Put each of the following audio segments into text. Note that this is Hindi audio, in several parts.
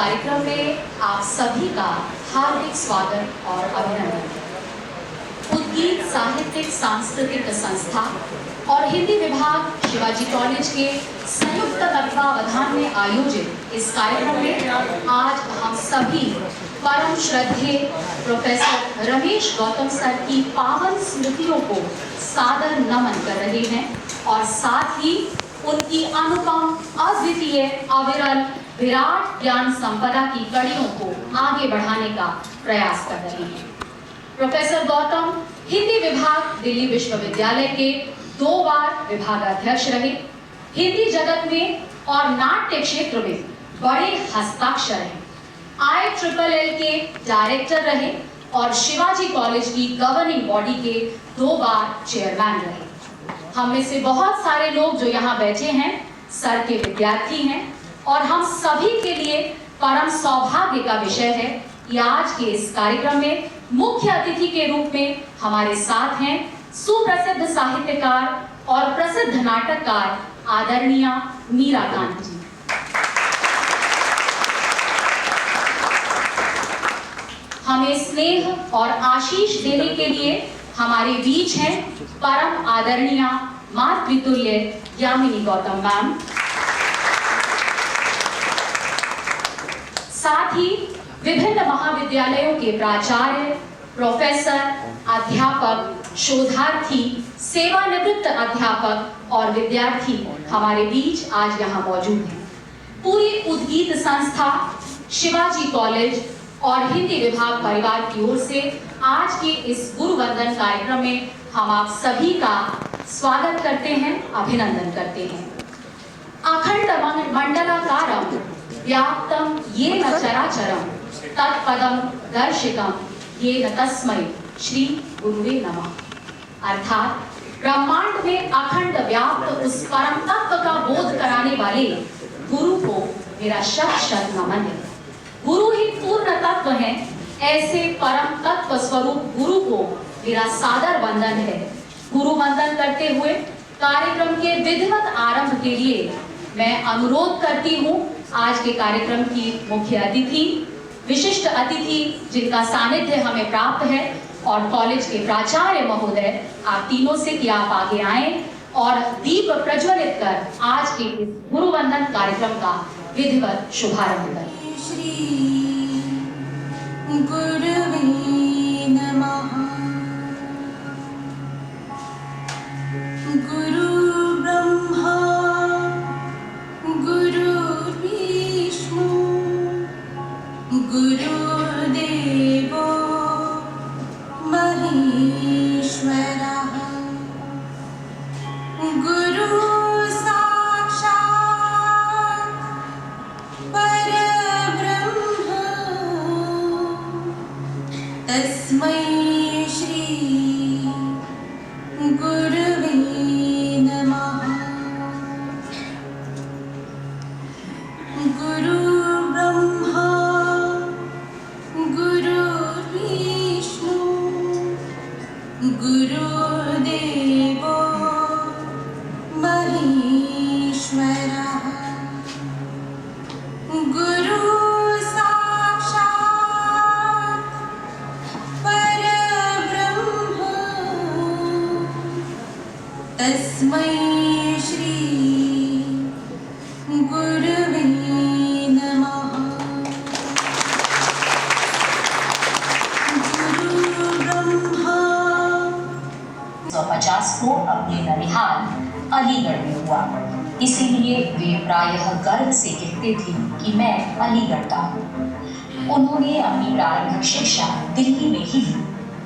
कार्यक्रम में आप सभी का हार्दिक स्वागत और अभिनंदन। उद्गीत साहित्यिक सांस्कृतिक संस्था और हिंदी विभाग शिवाजी कॉलेज के संयुक्त तत्वावधान में आयोजित इस कार्यक्रम में आज हम सभी परम श्रद्धेय प्रोफेसर रमेश गौतम सर की पावन स्मृतियों को सादर नमन कर रहे हैं और साथ ही उनकी अनुपम, अद्वितीय, अविरल, विराट ज्ञान संपदा की कड़ियों को आगे बढ़ाने का प्रयास कर रहे हैं। प्रोफेसर गौतम हिंदी विभाग दिल्ली विश्वविद्यालय के 2 बार विभागाध्यक्ष रहे। हिंदी जगत में और नाट्य क्षेत्र में बड़े हस्ताक्षर हैं। IILL के डायरेक्टर रहे और शिवाजी कॉलेज की गवर्निंग बॉडी के 2 बार चेयरमैन रहे। हम में से बहुत सारे लोग जो यहाँ बैठे हैं सर के विद्यार्थी हैं और हम सभी के लिए परम सौभाग्य का विषय है कि आज के इस कार्यक्रम में मुख्य अतिथि के रूप में हमारे साथ हैं सुप्रसिद्ध साहित्यकार और प्रसिद्ध नाटककार आदरणीय मीराकांत जी। हमें स्नेह और आशीष देने के लिए हमारे बीच हैं परम आदरणीय मातृतुल्य यामिनी गौतम मैम। साथ ही विभिन्न महाविद्यालयों के प्राचार्य, प्रोफेसर, अध्यापक, शोधार्थी, सेवानिवृत्त अध्यापक और विद्यार्थी हमारे बीच आज यहाँ मौजूद हैं। पूरी उद्गीत संस्था, शिवाजी कॉलेज और हिंदी विभाग परिवार की ओर से आज के इस गुरु वंदन कार्यक्रम में हम आप सभी का स्वागत करते हैं, अभिनंदन करते हैं। अखंड मंडलाकारं व्याप्तं येन चराचरं तत्पदं दर्शितं येन तस्मै श्री गुरुवे नमः। अर्थात ब्रह्मांड में अखंड व्याप्त उस परम तत्व का बोध कराने वाले गुरु को मेरा शत नमन है। गुरु ही पूर्ण तत्व है, ऐसे परम तत्व स्वरूप गुरु को मेरा सादर वंदन है। गुरु वंदन करते हुए कार्यक्रम के विधिवत आरंभ के लिए मैं अनुरोध करती हूँ आज के कार्यक्रम की मुख्य अतिथि, विशिष्ट अतिथि जिनका सानिध्य हमें प्राप्त है और कॉलेज के प्राचार्य महोदय, आप तीनों से कि आप आगे आए और दीप प्रज्वलित कर आज के इस गुरु वंदन कार्यक्रम का विधिवत शुभारंभ करें। श्री गुरुवे नमः। गुरु ब्रह्मा गुरुर्विष्णु गुरुदेवो महेश्वरः। गुरु तस्मै श्री गुरुवे नमः। गुरु ब्रह्मा गुरुर्विष्णु गुरुदेवो महेश्वरः। गुरु तस्मै श्री गुरुवे नमः। गुरु ब्रह्मा 150 को अपने ननिहाल अलीगढ़ में हुआ, इसीलिए वे प्रायः गर्व से कहते थे कि मैं अलीगढ़ का हूँ। उन्होंने अपनी प्रारंभिक शिक्षा दिल्ली में ही ली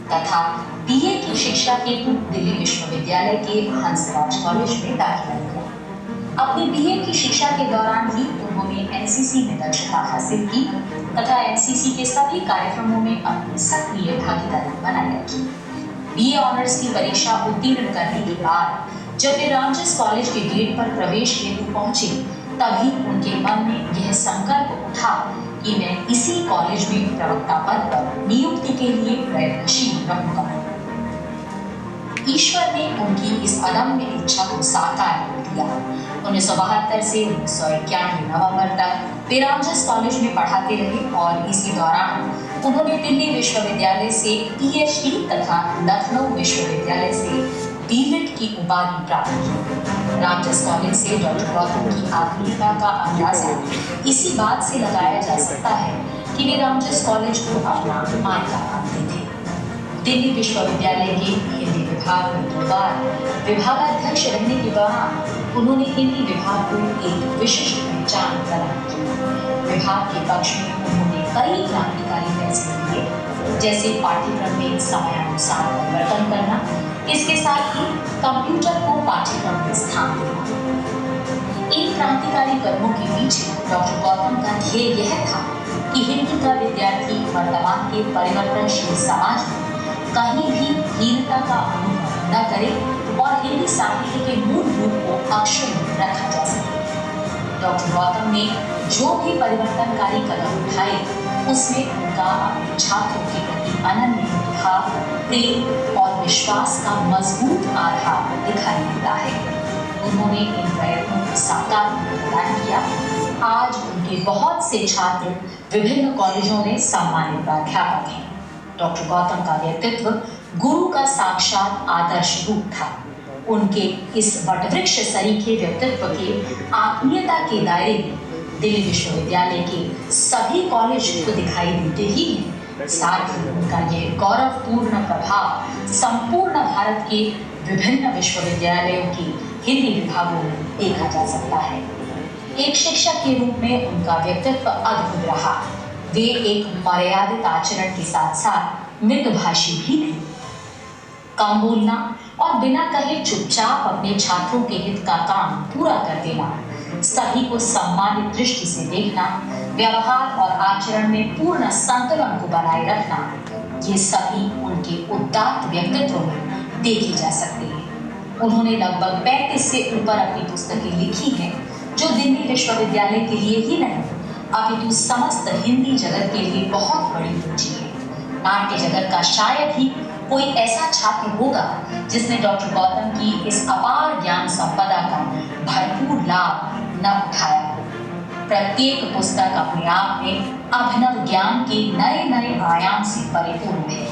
तथा BA की शिक्षा हेतु दिल्ली विश्वविद्यालय के हंसराज कॉलेज में दाखिला लिया। अपनी BA की शिक्षा के दौरान ही उन्होंने NCC में दक्षता हासिल की तथा NCC के सभी कार्यक्रमों में अपनी सक्रिय भागीदारी बनाए रखी। BA ऑनर्स की परीक्षा उत्तीर्ण करने के बाद जब वे रामजस कॉलेज के गेट पर प्रवेश हेतु पहुंचे, तभी उनके मन में यह संकल्प उठा कि मैं इसी कॉलेज में प्रवक्ता पद पर नियुक्ति के लिए प्रयत्नशील रहूंगा। ईश्वर ने उनकी इस अदम्य इच्छा को साकार कर दिया। 1972 से 1991 नवंबर तक वे रामजस कॉलेज में पढ़ाते रहे और इसी दौरान उन्होंने दिल्ली विश्वविद्यालय से पीएचडी तथा लखनऊ विश्वविद्यालय से डीलिट की उपाधि प्राप्त की। रामजस कॉलेज से डॉक्टर गौतम की आत्मीयता का अंदाजा इसी बात से लगाया जा सकता है कि वे रामजस कॉलेज को अपना मायका मानते थे। दिल्ली विश्वविद्यालय के हिंदी विभाग में 2 बार विभागाध्यक्ष रहने के दौरान उन्होंने हिंदी विभाग को एक विशिष्ट पहचान प्रदान की। विभाग के पक्ष में उन्होंने कई क्रांतिकारी फैसले लिए, जैसे पाठ्यक्रम में समयानुसार परिवर्तन करना, इसके साथ ही कंप्यूटर को पाठ्यक्रम में स्थान देना। इन क्रांतिकारी कदमों के पीछे डॉक्टर गौतम का ध्येय यह था कि हिंदी का विद्यार्थी वर्तमान के परिवर्तनशील समाज में कहीं भी हीनता का अनुभव न करे और हिंदी साहित्य के मूल रूप को अक्षुण्ण में रखा जा सके। डॉक्टर गौतम ने जो भी परिवर्तनकारी कदम उठाए, उसमें उनका अपने छात्रों के प्रति अनन्य भाव, प्रेम और विश्वास का मजबूत आधार दिखाई देता है। उन्होंने इन प्रयत्नों को साकार रूप प्रदान किया। आज उनके बहुत से छात्र विभिन्न कॉलेजों में सम्मानित प्राध्यापक हैं। डॉक्टर गौतम का व्यक्तित्व गुरु का साक्षात आदर्श रूप था। उनके इस वटवृक्ष सरीखे व्यक्तित्व के आत्मीयता के दायरे में दिल्ली विश्वविद्यालय के सभी कॉलेज को दिखाई देते ही हैं। साथ ही उनका यह गौरवपूर्ण प्रभाव संपूर्ण भारत के विभिन्न विश्वविद्यालयों के हिंदी विभागों में देखा जा सकता है। एक शिक्षक के रूप में उनका व्यक्तित्व अद्भुत रहा। वे एक मर्यादित आचरण के साथ साथ मृदुभाषी भी थे। कम बोलना और बिना कहे चुपचाप अपने छात्रों के हित का काम पूरा कर देना, सभी को सम्मानित दृष्टि से देखना, व्यवहार और आचरण में पूर्ण संतुलन को बनाए रखना, ये सभी उनके उदात्त व्यक्तित्व में देखे जा सकते हैं। उन्होंने लगभग 35 से ऊपर अपनी पुस्तकें लिखी हैं, जो दिल्ली विश्वविद्यालय के लिए ही नहीं अपितु समस्त हिंदी जगत के लिए बहुत बड़ी पूंजी है। नाट्य जगत का शायद ही कोई ऐसा छात्र होगा जिसने डॉक्टर गौतम की इस अपार ज्ञान संपदा का भरपूर लाभ न उठाया हो। प्रत्येक पुस्तक अपने आप में अभिनव ज्ञान के नए नए आयाम से परिपूर्ण है।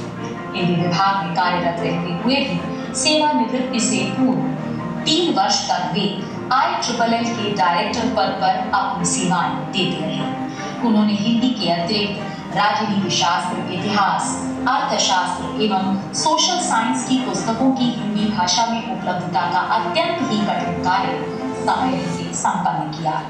हिंदी विभाग में कार्यरत रहते हुए भी सेवानिवृत्ति से पूर्व 3 वर्ष तक वे IIIL के डायरेक्टर पद पर अपनी सेवाएं देते रहे। उन्होंने हिंदी के अतिरिक्त राजनीति शास्त्र, इतिहास, अर्थशास्त्र एवं सोशल साइंस की पुस्तकों की हिंदी भाषा में उपलब्धता का अत्यंत ही कठिन कार्य समय से संपन्न किया।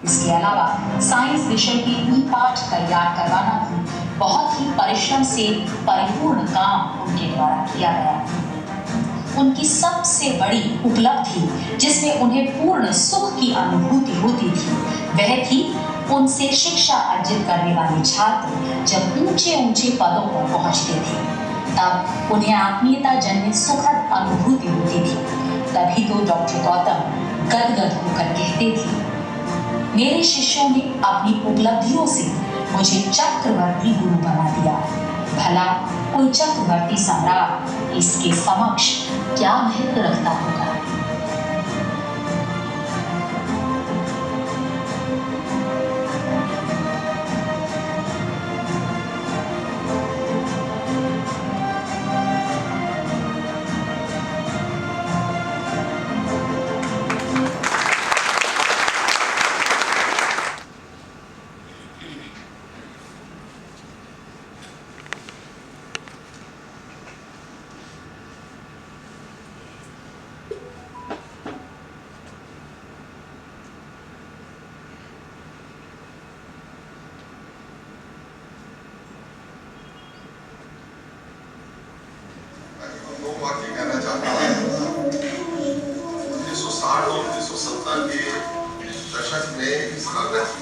इसके अलावा साइंस विषय के ई-पाठ तैयार करवाना भी बहुत ही परिश्रम से परिपूर्ण काम उनके द्वारा किया गया। उनकी सबसे बड़ी उपलब्धि जिसमें उन्हें पूर्ण सुख की अनुभूति होती थी, वह थी उनसे शिक्षा अर्जित करने वाले छात्र जब ऊंचे ऊंचे पदों पर पहुंचते थे, तब उन्हें आत्मीयता जन्य सुखद अनुभूति होती थी। तभी तो डॉक्टर गौतम गदगद होकर कहते थे, मेरे शिष्यों ने अपनी उपलब्धियों से मुझे चक्रवर्ती गुरु बना दिया। भला कोई चक्रवर्ती सम्राट इसके समक्ष क्या महत्व रखता होगा।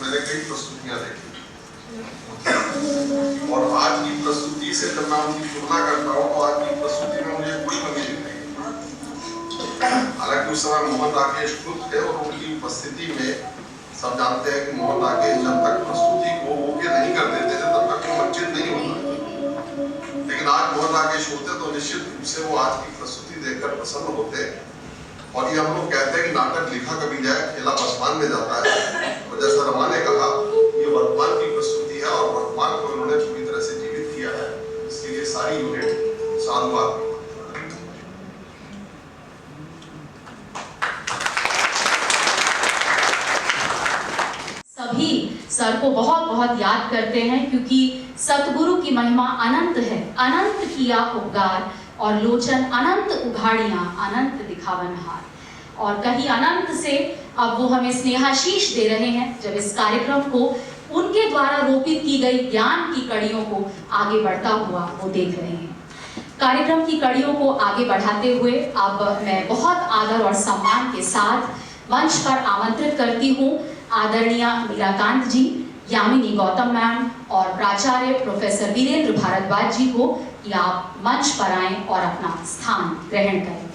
मैंने कई प्रस्तुतियां देखी और आज की प्रस्तुति से जब मैं उनकी तुलना करता हूँ तो आज की प्रस्तुति में मुझे कोई कमी नहीं लगी। हालांकि उस समय मोहन राकेश खुद थे और उनकी उपस्थिति में सब जानते हैं कि मोहन राकेश जब तक प्रस्तुति को ओके नहीं कर देते थे तब तक वो मंचित नहीं होता, लेकिन आज मोहन राकेश होते तो निश्चित रूप से वो आज की प्रस्तुति देखकर प्रसन्न होते। और ये हम लोग कहते हैं कि नाटक लिखा कभी जाए खेला पसमान में जाता है, और जैसा रमा ने कहा सर को बहुत बहुत याद करते हैं, क्योंकि सतगुरु की महिमा अनंत है। अनंत किया उपकार और लोचन अनंत उघाड़ियां, अनंत दिखावन हार। और कहीं अनंत से अब वो हमें स्नेहाशीष दे रहे हैं, जब इस कार्यक्रम को उनके द्वारा रोपित की गई ज्ञान की कड़ियों को आगे बढ़ता हुआ वो देख रहे हैं। कार्यक्रम की कड़ियों को आगे बढ़ाते हुए अब मैं बहुत आदर और सम्मान के साथ मंच पर आमंत्रित करती हूँ आदरणीय मीराकांत जी, यामिनी गौतम मैम और प्राचार्य प्रोफेसर वीरेंद्र भारद्वाज जी को कि आप मंच पर आएं और अपना स्थान ग्रहण करें।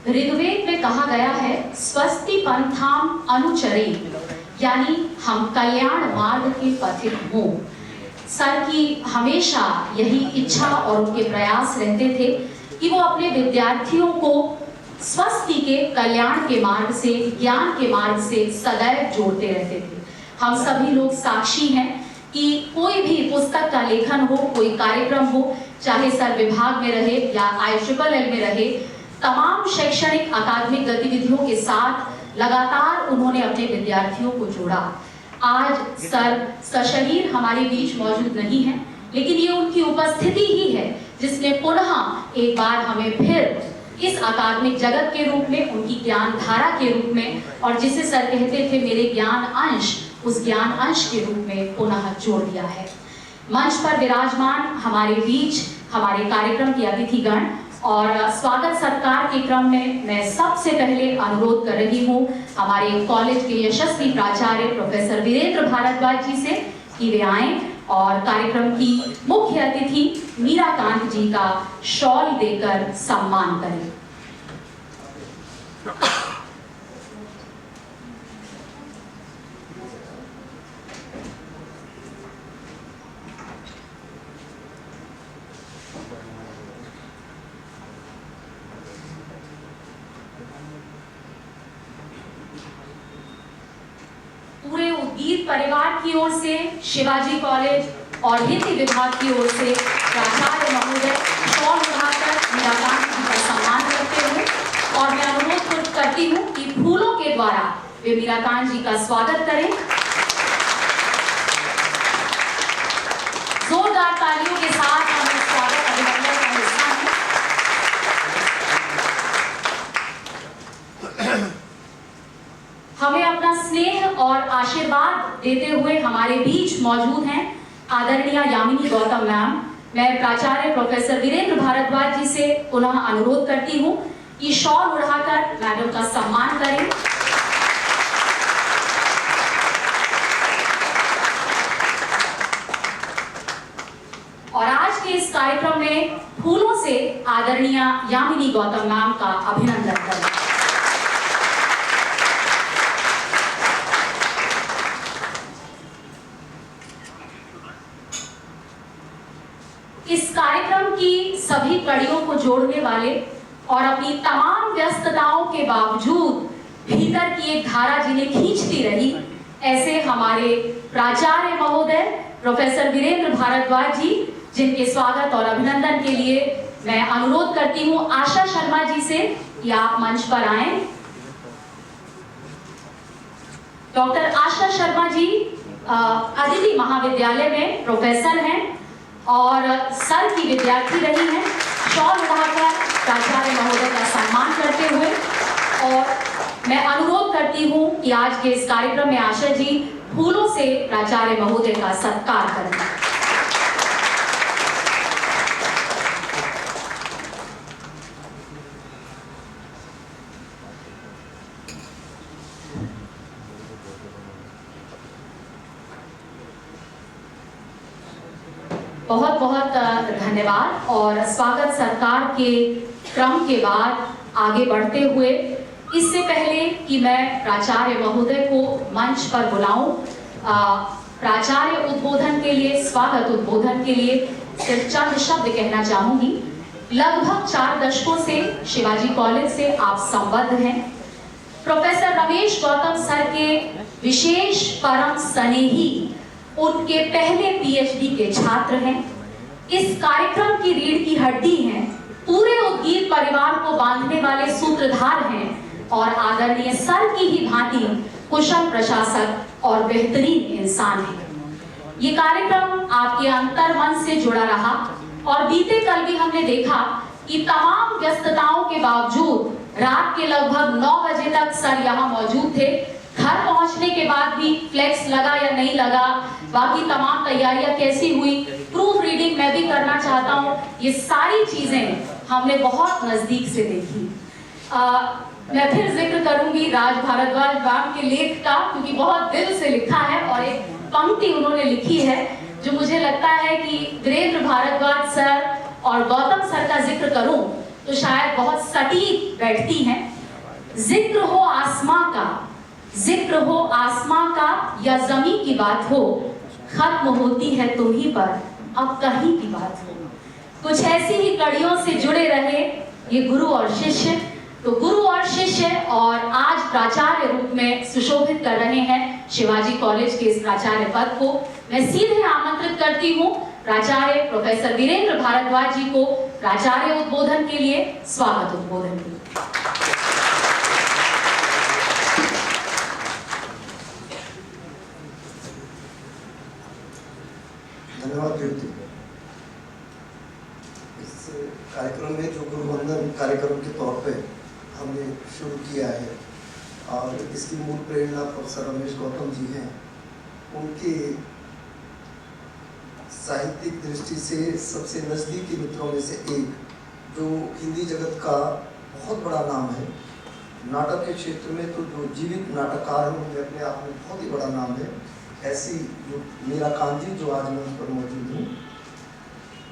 ऋग्वेद में कहा गया है स्वस्ति पंथाम अनुचरे, यानी हम कल्याण मार्ग के पथिक हों। सर की हमेशा यही इच्छा और उनके प्रयास रहते थे कि वो अपने विद्यार्थियों को स्वस्ति के कल्याण के मार्ग से, ज्ञान के मार्ग से सदैव जोड़ते रहते थे। हम सभी लोग साक्षी हैं कि कोई भी पुस्तक का लेखन हो, कोई कार्यक्रम हो, चाहे सर विभाग में रहे या IIIL में रहे, तमाम शैक्षणिक अकादमिक गतिविधियों के साथ लगातार उन्होंने अपने विद्यार्थियों को जोड़ा। आज सर सशरीर हमारे बीच मौजूद नहीं है, लेकिन ये उनकी उपस्थिति ही है जिसने पुनः एक बार हमें फिर इस अकादमिक जगत के रूप में, उनकी ज्ञान धारा के रूप में, और जिसे सर कहते थे मेरे ज्ञान अंश, उस ज्ञान अंश के रूप में पुनः जोड़ दिया है। मंच पर विराजमान हमारे बीच हमारे कार्यक्रम की अतिथिगण और स्वागत सत्कार के क्रम में मैं सबसे पहले अनुरोध कर रही हूँ हमारे कॉलेज के यशस्वी प्राचार्य प्रोफेसर वीरेंद्र भारद्वाज जी से कि वे आएं और कार्यक्रम की मुख्य अतिथि मीराकांत जी का शॉल देकर सम्मान करें। पूरे उद्गीत परिवार की ओर से, शिवाजी कॉलेज और हिंदी विभाग की ओर से प्राचार्य महोदय शॉल उठाकर मीराकांत जी का सम्मान करते हुए, और मैं अनुरोध करती हूँ कि फूलों के द्वारा वे मीराकांत जी का स्वागत करें। जोरदार तालियों के साथ हम इस स्वागत अभिनंदन का हिस्सा हैं। हमें अपना स्नेह और आशीर्वाद देते हुए हमारे बीच मौजूद हैं आदरणीय यामिनी गौतम मैम। मैं प्राचार्य प्रोफेसर वीरेंद्र भारद्वाज जी से पुनः अनुरोध करती हूँ कि शॉल उड़ाकर मैडम का सम्मान करें। और आज के इस कार्यक्रम में फूलों से आदरणीय यामिनी गौतम मैम का अभिनंदन करें। इस कार्यक्रम की सभी कड़ियों को जोड़ने वाले और अपनी तमाम व्यस्तताओं के बावजूद भीतर की एक धारा जिन्हें खींचती रही, ऐसे हमारे प्राचार्य महोदय प्रोफेसर वीरेंद्र भारद्वाज जी, जिनके स्वागत और अभिनंदन के लिए मैं अनुरोध करती हूं आशा शर्मा जी से कि आप मंच पर आएं। डॉक्टर आशा शर्मा जी अदिति महाविद्यालय में प्रोफेसर हैं और सर की विद्यार्थी रही हैं। शॉल उठाकर प्राचार्य महोदय का सम्मान करते हुए, और मैं अनुरोध करती हूं कि आज के इस कार्यक्रम में आशा जी फूलों से प्राचार्य महोदय का सत्कार करें। बहुत बहुत धन्यवाद। और स्वागत सत्कार के क्रम के बाद आगे बढ़ते हुए, इससे पहले कि मैं प्राचार्य महोदय को मंच पर बुलाऊं, प्राचार्य उद्बोधन के लिए, स्वागत उद्बोधन के लिए सिर्फ चंद शब्द कहना चाहूंगी लगभग 4 दशकों से शिवाजी कॉलेज से आप संबद्ध हैं। प्रोफेसर रमेश गौतम सर के विशेष परम स्नेही उनके पहले पीएचडी के छात्र हैं। इस कार्यक्रम की रीढ़ की हड्डी हैं, पूरे उद्गीर परिवार को बांधने वाले सूत्रधार हैं और आदरणीय सर की ही भांति कुशल प्रशासक और बेहतरीन इंसान हैं। ये कार्यक्रम आपके अंतर मन से जुड़ा रहा और बीते कल भी हमने देखा कि तमाम व्यस्तताओं के बावजूद रात के लगभग 9 बजे तक सर यहाँ मौजूद थे। घर पहुंचने के बाद भी फ्लेक्स लगा या नहीं लगा, बाकी तमाम तैयारियां कैसी हुई, प्रूफ रीडिंग मैं भी करना चाहता हूँ, ये सारी चीजें हमने बहुत नजदीक से देखी। मैं फिर जिक्र करूंगी राज भारद्वाज मैम के लेख का, क्योंकि बहुत दिल से लिखा है और एक पंक्ति उन्होंने लिखी है जो मुझे लगता है कि वीरेंद्र भारद्वाज सर और गौतम सर का जिक्र करूं तो शायद बहुत सटीक बैठती हैं। जिक्र हो आसमां का या जमीन की बात हो, खत्म होती है तुम्हीं पर अब कहीं की बात हो। कुछ ऐसी ही कड़ियों से जुड़े रहे ये गुरु और शिष्य। तो गुरु और शिष्य और आज प्राचार्य रूप में सुशोभित कर रहे हैं शिवाजी कॉलेज के इस प्राचार्य पद को। मैं सीधे आमंत्रित करती हूँ प्राचार्य प्रोफेसर वीरेंद्र भारद्वाज जी को प्राचार्य उद्बोधन के लिए, स्वागत उद्बोधन के लिए। धन्यवाद दीप्ति। इस कार्यक्रम में जो गुरु वंदन कार्यक्रम के तौर पे हमने शुरू किया है और इसकी मूल प्रेरणा प्रोफेसर रमेश गौतम जी हैं। उनके साहित्यिक दृष्टि से सबसे नज़दीकी मित्रों में से एक, जो हिंदी जगत का बहुत बड़ा नाम है। नाटक के क्षेत्र में तो जो जीवित नाटककार हैं उनमें अपने आप में बहुत ही बड़ा नाम है। ऐसी जो मीरा कांजी जो आज मंच पर मौजूद हूँ,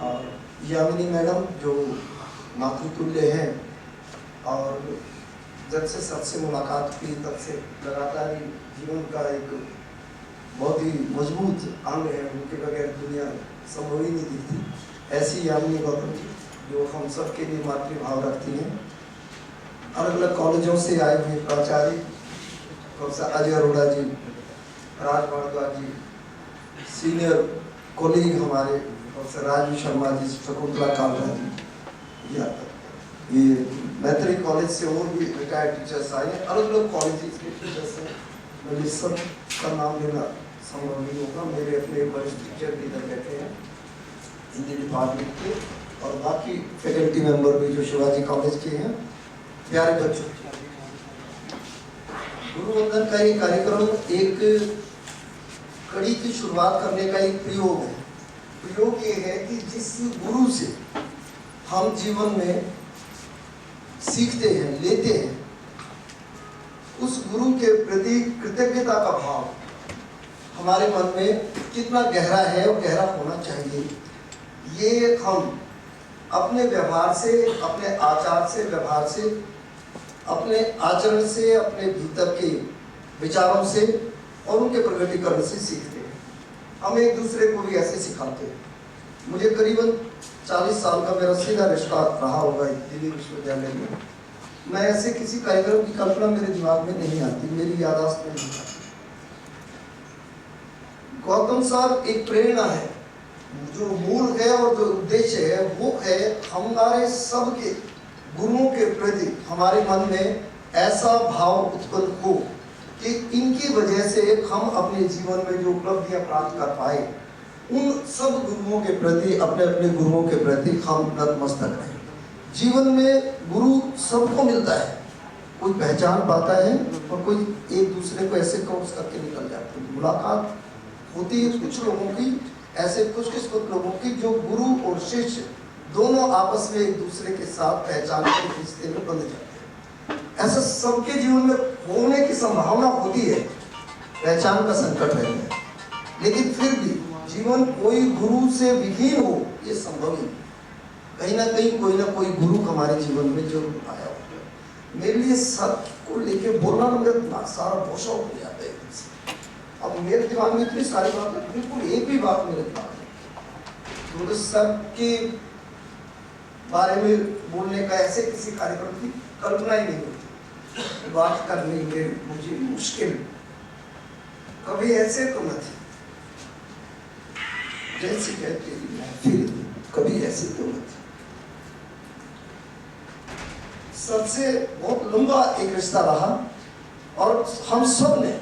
और यामिनी मैडम जो मातृतुल्य हैं, और जब से सबसे मुलाकात की तब से लगातार जीवन का एक बहुत ही मजबूत अंग है, उनके बगैर दुनिया संभव ही नहीं दिखती। ऐसी यामिनी गौतम जी जो हम सब के लिए मातृभाव रखती हैं। अलग अलग कॉलेजों से आए हुए प्राचार्य प्रोफेसर अजय अरोड़ा जी, राज भारद्वाज जी, सीनियर कोलीग हमारे प्रोफेसर राजू शर्मा जी, शकुंतला कालरा जी, ये मैत्री कॉलेज से और भी रिटायर्ड टीचर्स आए हैं। अलग अलग कॉलेज के टीचर्स हैं। मैं सब का नाम लेना संभव नहीं होगा। मेरे अपने वरिष्ठ टीचर भी इधर बैठे हैं हिंदी डिपार्टमेंट के, और बाकी फैकल्टी मेंबर भी जो शिवाजी कॉलेज के हैं। प्यारे बच्चों, गुरु वंदन का ये कार्यक्रम एक कड़ी की शुरुआत करने का एक प्रयोग है। प्रयोग ये है कि जिस गुरु से हम जीवन में सीखते हैं, लेते हैं, उस गुरु के प्रति कृतज्ञता का भाव हमारे मन में कितना गहरा है और गहरा होना चाहिए, ये हम अपने व्यवहार से, अपने आचार से, व्यवहार से, अपने आचरण से, अपने भीतर के विचारों से और उनके प्रकटीकरण से सीखते हैं। हम एक दूसरे को भी ऐसे सिखाते हैं। मुझे करीबन 40 साल का मेरा सीधा रिश्ता रहा होगा दिल्ली विश्वविद्यालय में। मैं ऐसे किसी कार्यक्रम की कल्पना मेरे दिमाग में नहीं आती, मेरी याददाश्त में नहीं आती। गौतम सर एक प्रेरणा है, जो मूल है और जो उद्देश्य है वो है हमारे सबके गुरुओं के प्रति हमारे मन में ऐसा भाव उत्पन्न हो कि इनकी वजह से हम अपने जीवन में जो उपलब्धियां प्राप्त कर पाए, उन सब गुरुओं के प्रति, अपने अपने गुरुओं के प्रति हम नतमस्तक रहें। जीवन में गुरु सबको मिलता है, कोई पहचान पाता है और कोई एक दूसरे को ऐसे क्रॉस करके निकल जाते हैं। मुलाकात होती है कुछ लोगों की, ऐसे कुछ किस्मत लोगों की जो गुरु और शिष्य दोनों आपस में एक दूसरे के साथ पहचान के रिश्ते में बंध जाते हैं। ऐसा सबके जीवन में होने की संभावना होती है, पहचान का संकट रहता है, लेकिन फिर भी जीवन कोई गुरु से विहीन हो ये संभव ही नहीं। कहीं ना कहीं कोई ना कोई गुरु हमारे जीवन में जरूर आया होगा। मेरे लिए सत्य को लेके बोलना ना मेरा दिमाग सारा बोझा हो जाता है। अब मेरे दिमाग में इतनी सारी बातें, बिल्कुल एक भी बात मेरे दिमाग में तो सत्य के बारे में बोलने का, ऐसे किसी कार्यक्रम की कल्पना ही नहीं होती। बात करने में मुझे मुश्किल, कभी ऐसे तो न थी जैसे कहते हैं महफिल, कभी ऐसे तो न थी। सबसे बहुत लंबा एक रिश्ता रहा और हम सब ने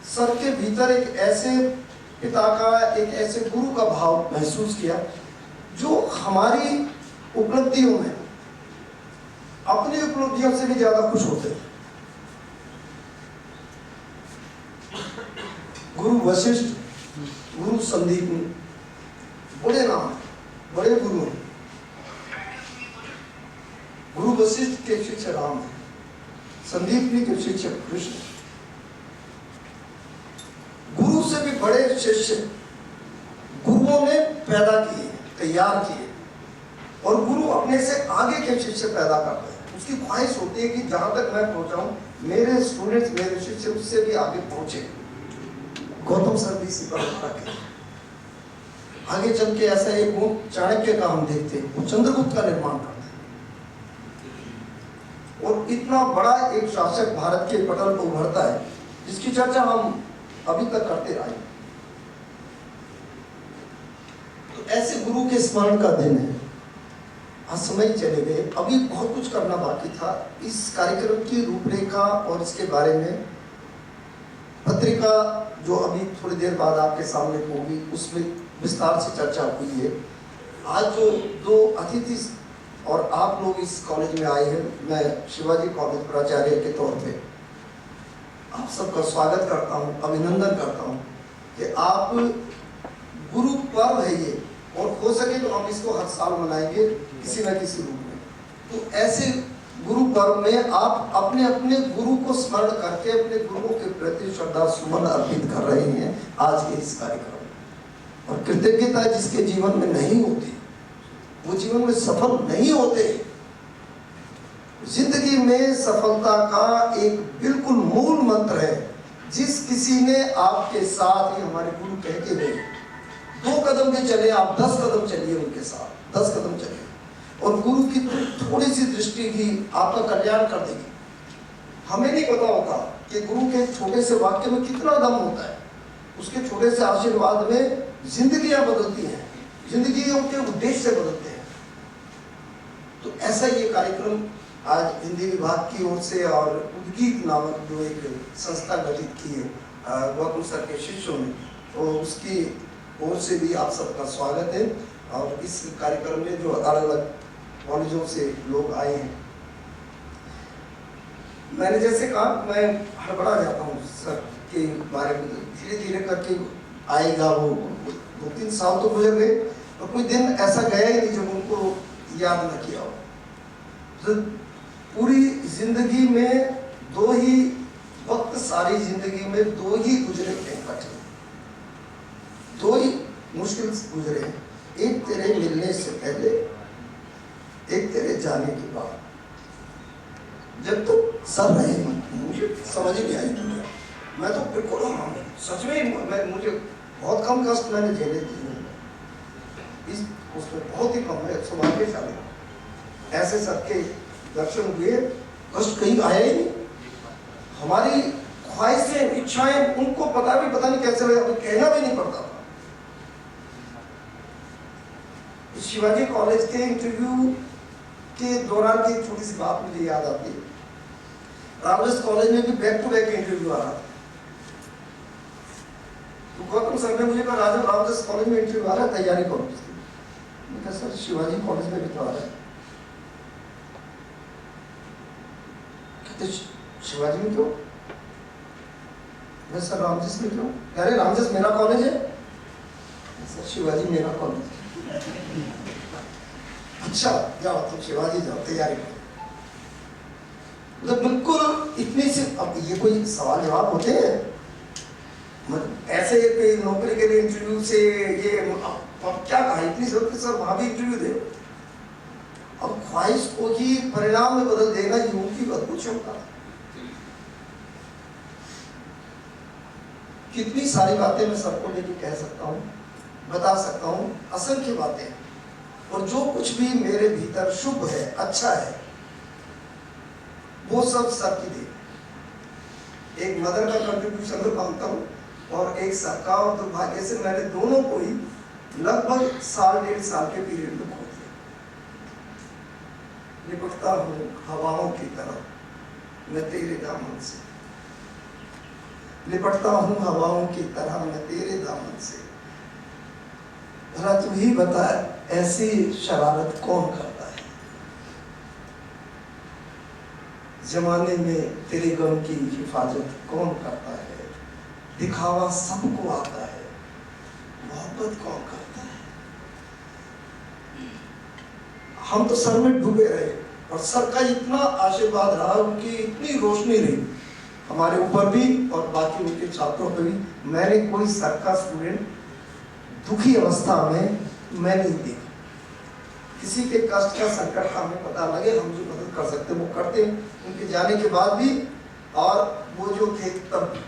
सर के भीतर एक ऐसे पिता का, एक ऐसे गुरु का भाव महसूस किया जो हमारी उपलब्धियों में अपनी उपलब्धियों से भी ज्यादा खुश होते हैं। गुरु वशिष्ठ, गुरु संदीप, बड़े नाम, बड़े गुरु हैं। गुरु वशिष्ठ के शिष्य राम है, संदीपनी के शिक्षक कृष्ण। गुरु से भी बड़े शिष्य गुरुओं ने पैदा किए, तैयार किए, और गुरु अपने से आगे के शिष्य पैदा करते हैं। उसकी ख्वाहिश होती है कि जहां तक मैं पहुंचा हूं, मेरे स्टूडेंट्स, मेरे शिष्य उससे भी आगे पहुंचे। गौतम सर भी इसी परंपरा के आगे चल के ऐसा एक गुण चाणक्य का हम देखते हैं, वो चंद्रगुप्त का निर्माण करते हैं, और इतना बड़ा एक शासक भारत के पटल पर उभरता है जिसकी चर्चा हम अभी तक करते रहे। तो ऐसे गुरु के स्मरण का दिन है। आज समय चले गए, अभी बहुत कुछ करना बाकी था। इस कार्यक्रम की रूपरेखा और इसके बारे में पत्रिका जो अभी थोड़ी देर बाद आपके सामने होगी, उसमें विस्तार से चर्चा हुई है। आज जो दो अतिथि और आप लोग इस कॉलेज में आए हैं, मैं शिवाजी कॉलेज प्राचार्य के तौर पे आप सबका स्वागत करता हूं, अभिनंदन करता हूं कि आप गुरु पर्व है ये, और हो सके तो हम इसको हर साल मनाएंगे किसी न किसी रूप में। तो ऐसे गुरु पर्व में आप अपने अपने गुरु को स्मरण करके अपने गुरुओं के प्रति श्रद्धा सुमन अर्पित कर रहे हैं आज के इस कार्यक्रम। और कृतज्ञता जिसके जीवन में नहीं होती, वो जीवन में सफल नहीं होते। जिंदगी में सफलता का एक बिल्कुल मूल मंत्र है, जिस किसी ने आपके साथ, ही हमारे गुरु कह के गए, 2 कदम भी चले आप, 10 कदम चलिए उनके साथ, 10 कदम चलिए, और गुरु की थोड़ी सी दृष्टि भी आपका कल्याण कर देगी। हमें नहीं पता होता कि गुरु के छोटे से वाक्य में कितना दम होता है, उसके छोटे से आशीर्वाद में जिंदगियां बदलती हैं, जिंदगियों के उद्देश्य बदलते हैं। तो ऐसा ये कार्यक्रम आज हिंदी विभाग की ओर से और उद्गीत नामक जो एक संस्था गठित की है गौतम सर के शिष्यों ने, तो उसकी ओर से भी आप सबका स्वागत है। और इस कार्यक्रम में जो अलग अलग कॉलेजों से लोग आए हैं, मैंने जैसे कहा, मैं हड़बड़ा जाता हूँ सर के बारे में, धीरे धीरे करके आएगा वो। 2-3 साल तो गुजर गए और कोई दिन ऐसा गया ही नहीं जब उनको याद न किया हो। तो पूरी जिंदगी में 2 ही वक्त, सारी जिंदगी में 2 ही गुजरे हैं कठिन, 2 ही मुश्किल गुजरे, एक तेरे मिलने से पहले, एक तेरे जाने के बाद। जब तो सर रहे मुझे समझ ही नहीं आई दुनिया, मैं तो बिल्कुल सच में मुझे बहुत कम कष्ट मैंने झेले थे इस, उसमें बहुत ही कम है, सौभाग्यशाली। ऐसे सर के दर्शन हुए, कष्ट कहीं आया ही नहीं। हमारी ख्वाहिशें, इच्छाएं, उनको पता नहीं कैसे लगा, कहना भी नहीं पड़ता था। शिवाजी कॉलेज के इंटरव्यू के दौरान की एक छोटी सी बात मुझे याद आती है। रामदास कॉलेज में भी बैक टू बैक इंटरव्यू आ रहा था, तो गौतम सर ने मुझे कहा, राजा रामदास कॉलेज में इंटरव्यू आ रहा है, तैयारी करो। मैंने कहा सर शिवाजी कॉलेज में भी तो आ रहा है। कहते शिवाजी में क्यों? मैं सर रामदास में क्यों? अरे रामदास मेरा कॉलेज है। सर शिवाजी मेरा कॉलेज है। अच्छा जाओ तुम शिवाजी जाओ, तैयारी करो। मतलब बिल्कुल इतनी सी, अब ये कोई सवाल जवाब होते हैं? ऐसे कोई नौकरी के लिए इंटरव्यू से ये अब क्या कहा, इतनी जरूरत सर वहां भी इंटरव्यू दे। अब ख्वाहिश को ही परिणाम में बदल देना ये उनकी अद्भुत क्षमता है। कितनी सारी बातें मैं सबको लेके कह सकता हूँ, बता सकता हूँ, असंख्य बातें। और जो कुछ भी मेरे भीतर शुभ है, अच्छा है, वो सब सर की देन है। एक मदर का कंट्रीब्यूशन तो मानता हूँ और एक सर का, और दुर्भाग्य से मैंने दोनों को ही लगभग साल 1.5 साल के पीरियड में खो दिया। लिपटता हूँ हवाओं की तरह मैं तेरे दामन से, लिपटता हूँ हवाओं की तरह मैं तेरे दामन से। भला तू ही बता, ऐसी शरारत कौन करता है? जमाने में तेरे गम की हिफाजत कौन करता है? दिखावा सबको आता है, मोहब्बत कौन करता है? हम तो सर में डूबे रहे और सर का इतना आशीर्वाद रहा, उनकी इतनी रोशनी रही हमारे ऊपर भी और बाकी उनके छात्रों पर भी। मैंने कोई सर का स्टूडेंट दुखी अवस्था में मैं नहीं देखा। किसी के कष्ट का संकट हमें पता लगे, हम जो मदद कर सकते वो करते, उनके जाने के बाद भी और वो जो थे तब भी।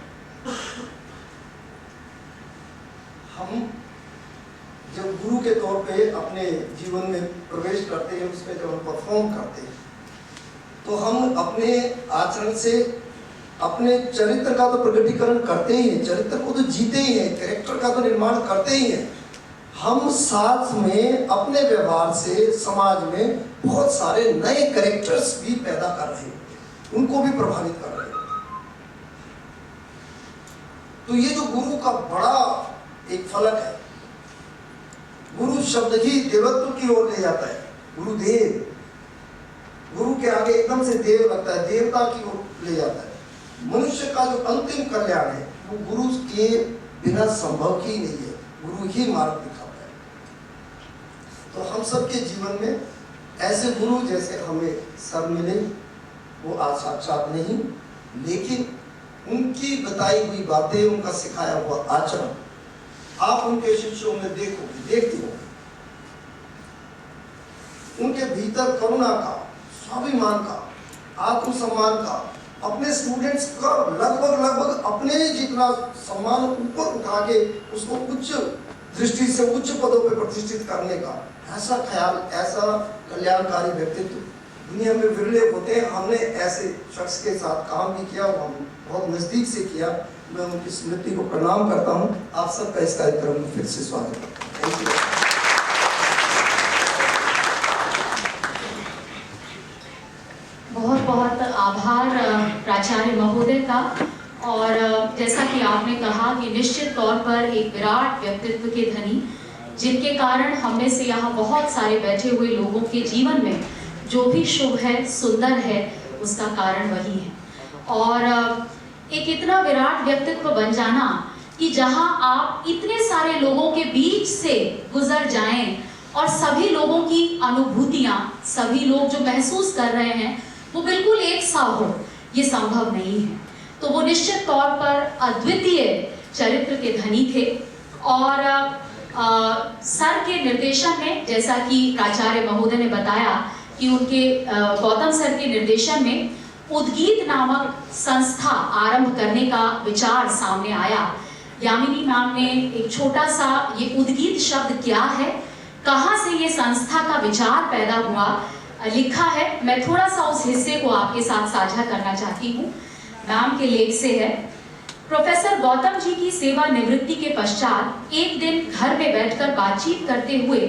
हम जब गुरु के तौर पे अपने जीवन में प्रवेश करते हैं, उसमें जब हम परफॉर्म करते हैं, तो हम अपने आचरण से अपने चरित्र का तो प्रकटीकरण करते ही हैं, चरित्र को तो जीते ही हैं, कैरेक्टर का तो निर्माण करते ही हैं। हम साथ में अपने व्यवहार से समाज में बहुत सारे नए कैरेक्टर्स भी पैदा कर रहे हैं, उनको भी प्रभावित कर रहे हैं। तो ये जो गुरु का बड़ा एक फलक है, गुरु शब्द ही देवत्व की ओर ले जाता है। गुरुदेव, गुरु के आगे एकदम से देव लगता है, देवता की ओर ले जाता है। मनुष्य का जो अंतिम कल्याण है वो गुरु के बिना संभव ही नहीं है, गुरु ही मार्ग दिखाता है। तो हम सबके जीवन में ऐसे गुरु जैसे हमें सब मिले, वो आज साक्षात नहीं, लेकिन उनकी बताई हुई बातें, उनका सिखाया हुआ आचरण आप उनके शिष्यों में देखते हो। उनके भीतर करुणा का, स्वाभिमान का, आत्मसम्मान का, अपने स्टूडेंट्स का लगभग अपने जितना सम्मान ऊपर उठा के उसको उच्च दृष्टि से उच्च पदों पर प्रतिष्ठित करने का ऐसा ख्याल, ऐसा कल्याणकारी व्यक्तित्व दुनिया में विरले होते हैं। हमने ऐसे शख्स के साथ काम भी किया, हम बहुत नज़दीक से किया। मैं उनकी स्मृति को प्रणाम करता हूँ। आप सबका इस कार्यक्रम में फिर से स्वागत करता हूँ। Thank you. बहुत बहुत आभार प्राचार्य महोदय का। और जैसा कि आपने कहा कि निश्चित तौर पर एक विराट व्यक्तित्व के धनी, जिनके कारण हम में से यहाँ बहुत सारे बैठे हुए लोगों के जीवन में जो भी शुभ है, सुंदर है, उसका कारण वही है। और एक इतना विराट व्यक्तित्व बन जाना कि जहाँ आप इतने सारे लोगों के बीच से गुजर जाएं और सभी लोगों की अनुभूतियाँ, सभी लोग जो महसूस कर रहे हैं वो बिल्कुल एक सा हो, ये संभव नहीं है। तो वो निश्चित तौर पर अद्वितीय चरित्र के धनी थे। और सर के निर्देशन में, जैसा कि प्राचार्य महोदय ने बताया कि उनके गौतम सर के निर्देशन में उद्गीत नामक संस्था आरंभ करने का विचार सामने आया। यामिनी मैम ने एक छोटा सा ये उद्गीत शब्द क्या है, कहाँ से ये संस्था का विचार पैदा हुआ, लिखा है। मैं थोड़ा सा उस हिस्से को आपके साथ साझा करना चाहती हूँ। मैम के लेख से है। प्रोफेसर गौतम जी की सेवा निवृत्ति के पश्चात एक दिन घर में बैठकर बातचीत करते हुए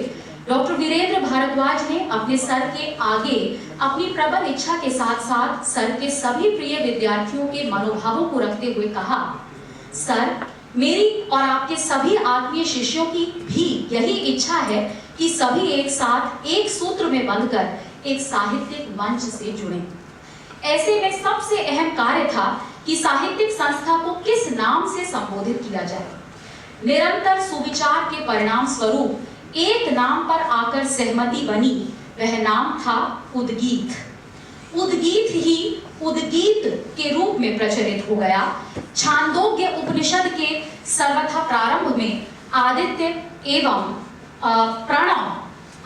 डॉक्टर वीरेंद्र भारद्वाज ने अपने सर के आगे अपनी प्रबल इच्छा के साथ साथ सर के सभी प्रिय विद्यार्थियों के मनोभावों को रखते हुए कहा, सर, मेरी और आपके सभी आत्मीय शिष्यों की भी यही इच्छा है कि सभी एक साथ एक सूत्र में बंधकर एक साहित्यिक मंच से जुड़ें। ऐसे में सबसे अहम कार्य था कि साहित्यिक संस्था को किस नाम से संबोधित किया जाए। निरंतर सुविचार के परिणाम स्वरूप एक नाम पर आकर सहमति बनी, वह नाम था उद्गीत। उद्गीत ही उद्गीत के रूप में प्रचलित हो गया। छांदोग्य उपनिषद के सर्वथा प्रारंभ में आदित्य एवं प्रणव,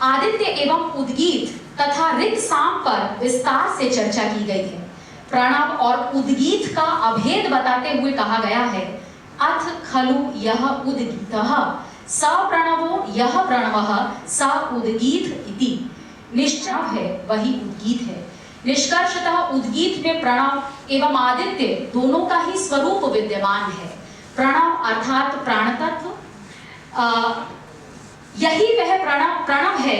आदित्य एवं उद्गीत तथा ऋग साम पर विस्तार से चर्चा की गई है। प्रणव और उद्गीत का अभेद बताते हुए कहा गया है, अथ खलु यह उद्गीतः स प्रणवो यह प्रणवः स उद्गीत इति। निश्चय है वही उद्गीत है। निष्कर्षतः उद्गीत में प्रणव एवं आदित्य दोनों का ही स्वरूप विद्यमान है। प्रणव अर्थात प्राण तत्व, यही वह प्रणव है।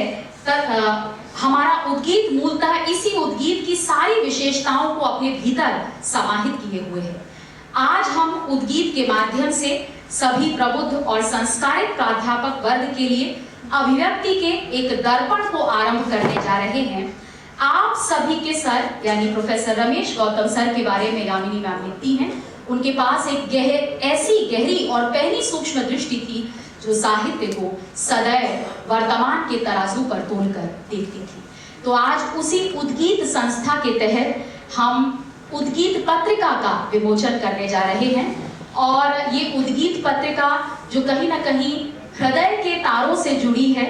हमारा उद्गीत मूलतः इसी उद्गीत की सारी विशेषताओं को अपने भीतर समाहित किए हुए है। आज हम उद्गीत के माध्यम से सभी प्रबुद्ध और संस्कारित प्राध्यापक वर्ग के लिए अभिव्यक्ति के एक दर्पण को आरंभ करने जा रहे हैं। आप सभी के सर यानी प्रोफेसर रमेश गौतम सर के बारे में यामिनी मैम लिखती हैं। उनके पास एक ऐसी गहरी और पहली सूक्ष्म दृष्टि थी जो साहित्य को सदैव वर्तमान के तराजू पर तोलकर देखती थी। तो आज उसी उद्गीत संस्था के तहत हम उद्गीत पत्रिका का विमोचन करने जा रहे हैं। और ये उद्गीत पत्रिका जो कहीं ना कहीं हृदय के तारों से जुड़ी है,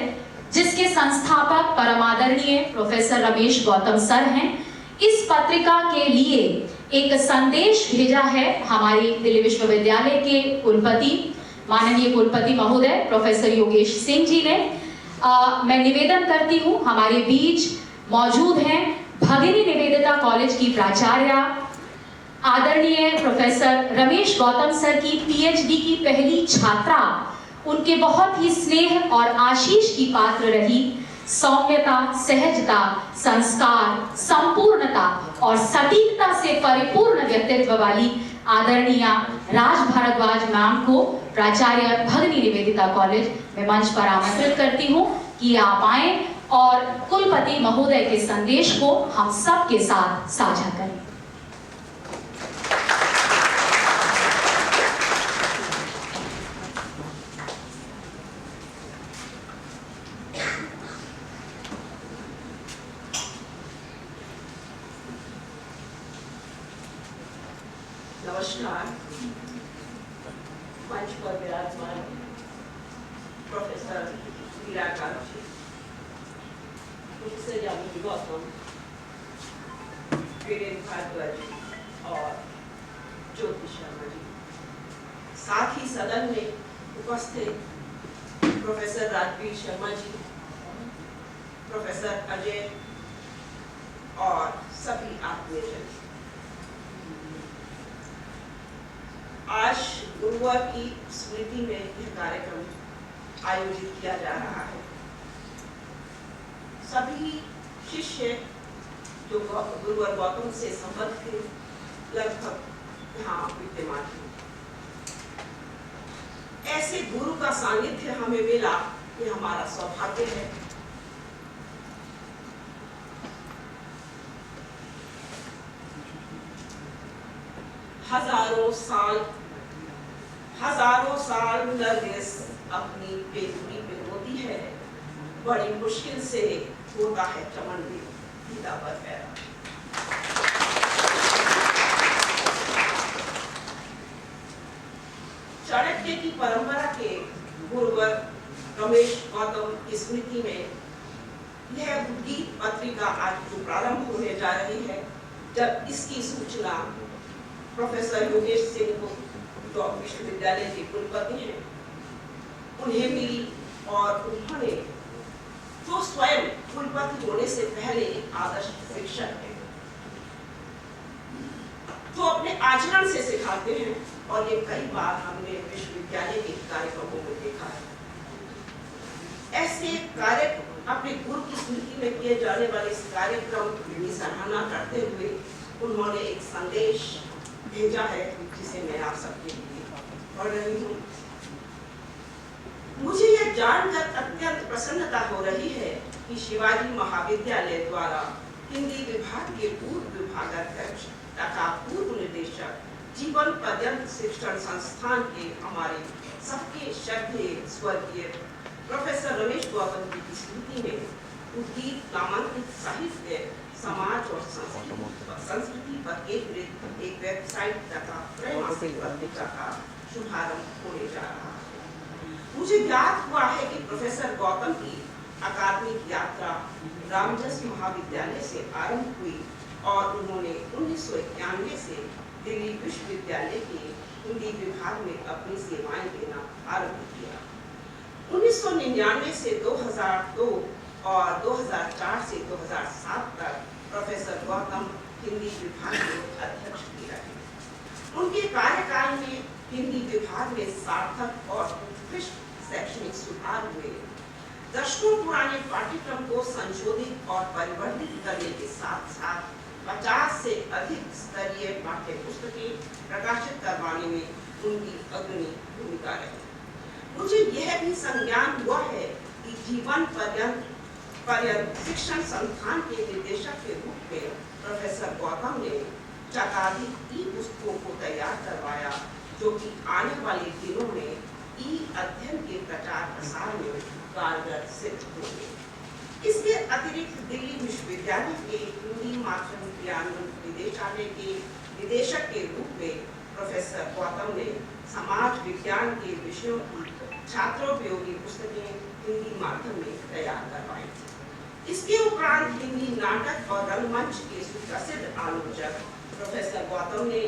जिसके संस्थापक परमादरणीय प्रोफेसर रमेश गौतम सर हैं। इस पत्रिका के लिए एक संदेश भेजा है हमारी दिल्ली विश्वविद्यालय के कुलपति, माननीय कुलपति महोदय प्रोफेसर योगेश सिंह जी ने। मैं निवेदन करती हूँ, हमारे बीच मौजूद हैं भगिनी निवेदिता कॉलेज की प्राचार्य, आदरणीय प्रोफेसर रमेश गौतम सर की पीएचडी की पहली छात्रा, उनके बहुत ही स्नेह और आशीष की पात्र रही। सौम्यता, सहजता, संस्कार, संपूर्णता और सटीकता से परिपूर्ण व्यक्तित्व वाली आदरणीय राज भारद्वाज मैम को प्राचार्य भगिनी निवेदिता कॉलेज में मंच पर आमंत्रित करती हूँ कि आप आए और कुलपति महोदय के संदेश को हम सब के साथ साझा करें। नमस्कार। मंच पर विराजमान प्रोफेसर वीराकांत जी, प्रोफेसर यामिनी गौतम, वीरेंद्र भारद्वाज और ज्योति शर्मा जी, साथ ही सदन में उपस्थित प्रोफेसर राजवीर शर्मा जी, प्रोफेसर अजय और सभी आत्मीयजन। आज गुरुवार की स्मृति में यह कार्यक्रम आयोजित किया जा रहा है। सभी शिष्य जो गुरुवार गौतम से संबद्ध थे लगभग यहाँ विद्यमान थे। ऐसे गुरु का सानिध्य हमें मिला, ये हमारा सौभाग्य है। हजारों साल नरगिस अपनी बेगुनी पे रोती है, बड़ी मुश्किल से होता है चमन में गीता पर पैरा। चाणक्य की परंपरा के गुरुवर रमेश गौतम की स्मृति में यह उद्गीत पत्रिका आज जो प्रारंभ होने जा रही है, जब इसकी सूचना प्रोफेसर योगेश सिंह जो विश्वविद्यालय के कुलपति हैं उन्हें मिली, और उन्होंने जो स्वयं कुलपति होने से पहले आदर्श शिक्षक हैं, जो अपने आचरण से सिखाते हैं, और ये कई बार हमने विश्वविद्यालय के कार्यक्रमों में देखा है। ऐसे कार्य अपने गुरु की स्मृति में किए जाने वाले इस कार्यक्रम की सराहना करते हुए उन्होंने एक संदेश भेजा है, जिसे मैं आप सबके लिए पढ़ रही हूँ। मुझे यह जानकर अत्यंत प्रसन्नता हो रही है कि शिवाजी महाविद्यालय द्वारा हिंदी विभाग के पूर्व विभागाध्यक्ष तथा पूर्व निदेशक, जीवन पर्यंत शिक्षण संस्थान के हमारे सबके श्रद्धेय स्वर्गीय प्रोफेसर रमेश गौतम जी की स्मृति में उद्गीत नामांकित साहित्य, समाज और संस्कृति पर केंद्रित एक वेबसाइट तथा त्रैमासिक पत्रिका का शुभारंभ होने जा रहा है। मुझे ज्ञात हुआ है कि प्रोफेसर गौतम की अकादमिक यात्रा रामजस महाविद्यालय से आरंभ हुई और उन्होंने 1991 से दिल्ली विश्वविद्यालय के हिंदी विभाग में अपनी सेवाएं देना आरंभ किया। 1999 से 2002 और 2004 से 2007 तक प्रोफेसर गौतम हिंदी विभाग के अध्यक्ष भी रहे। उनके कार्यकाल में हिंदी विभाग में सार्थक और उत्कृष्ट शैक्षणिक सुधार हुए। दशकों पुराने पाठ्यक्रम को संशोधित और परिवर्तित करने के साथ साथ 50 से अधिक स्तरीय पाठ्य पुस्तकें प्रकाशित करवाने में उनकी अग्रणी भूमिका रही। मुझे यह भी संज्ञान हुआ है कि जीवन पर्यंत शिक्षण संस्थान के निदेशक के रूप में प्रोफेसर गौतम ने शताधिक ई पुस्तकों को तैयार करवाया, जो कि आने वाले दिनों में ई अध्ययन के प्रचार प्रसार में कारगर सिद्ध होंगे। इसके अतिरिक्त दिल्ली विश्वविद्यालय के हिंदी माध्यम विज्ञान निदेशालय के निदेशक के रूप में प्रोफेसर गौतम ने समाज विज्ञान के विषयों की छात्रोपयोगी पुस्तकें हिंदी माध्यम में तैयार करवाई थी। इसके उपरांत हिंदी नाटक और रंगमंच के सुप्रसिद्ध आलोचक प्रोफेसर गौतम ने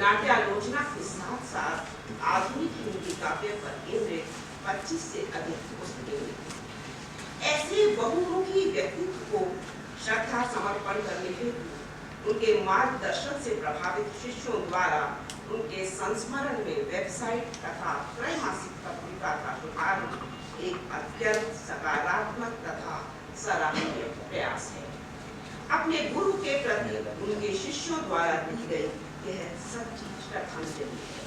नाट्यालोचना के साथ साथ आधुनिक हिंदी काव्य पर केंद्रित 25 से अधिक पुस्तकें लिखी। ऐसे बहुमुखी व्यक्तित्व को श्रद्धा समर्पण करने हेतु उनके मार्गदर्शन से प्रभावित शिष्यों द्वारा उनके संस्मरण में वेबसाइट तथा त्रैमासिक पत्रिका का शुभारंभ एक अत्यंत सकारात्मक तथा सराहनीय प्रयास है। अपने गुरु के प्रति उनके शिष्यों द्वारा दी गई यह सच्ची श्रद्धांजलि है।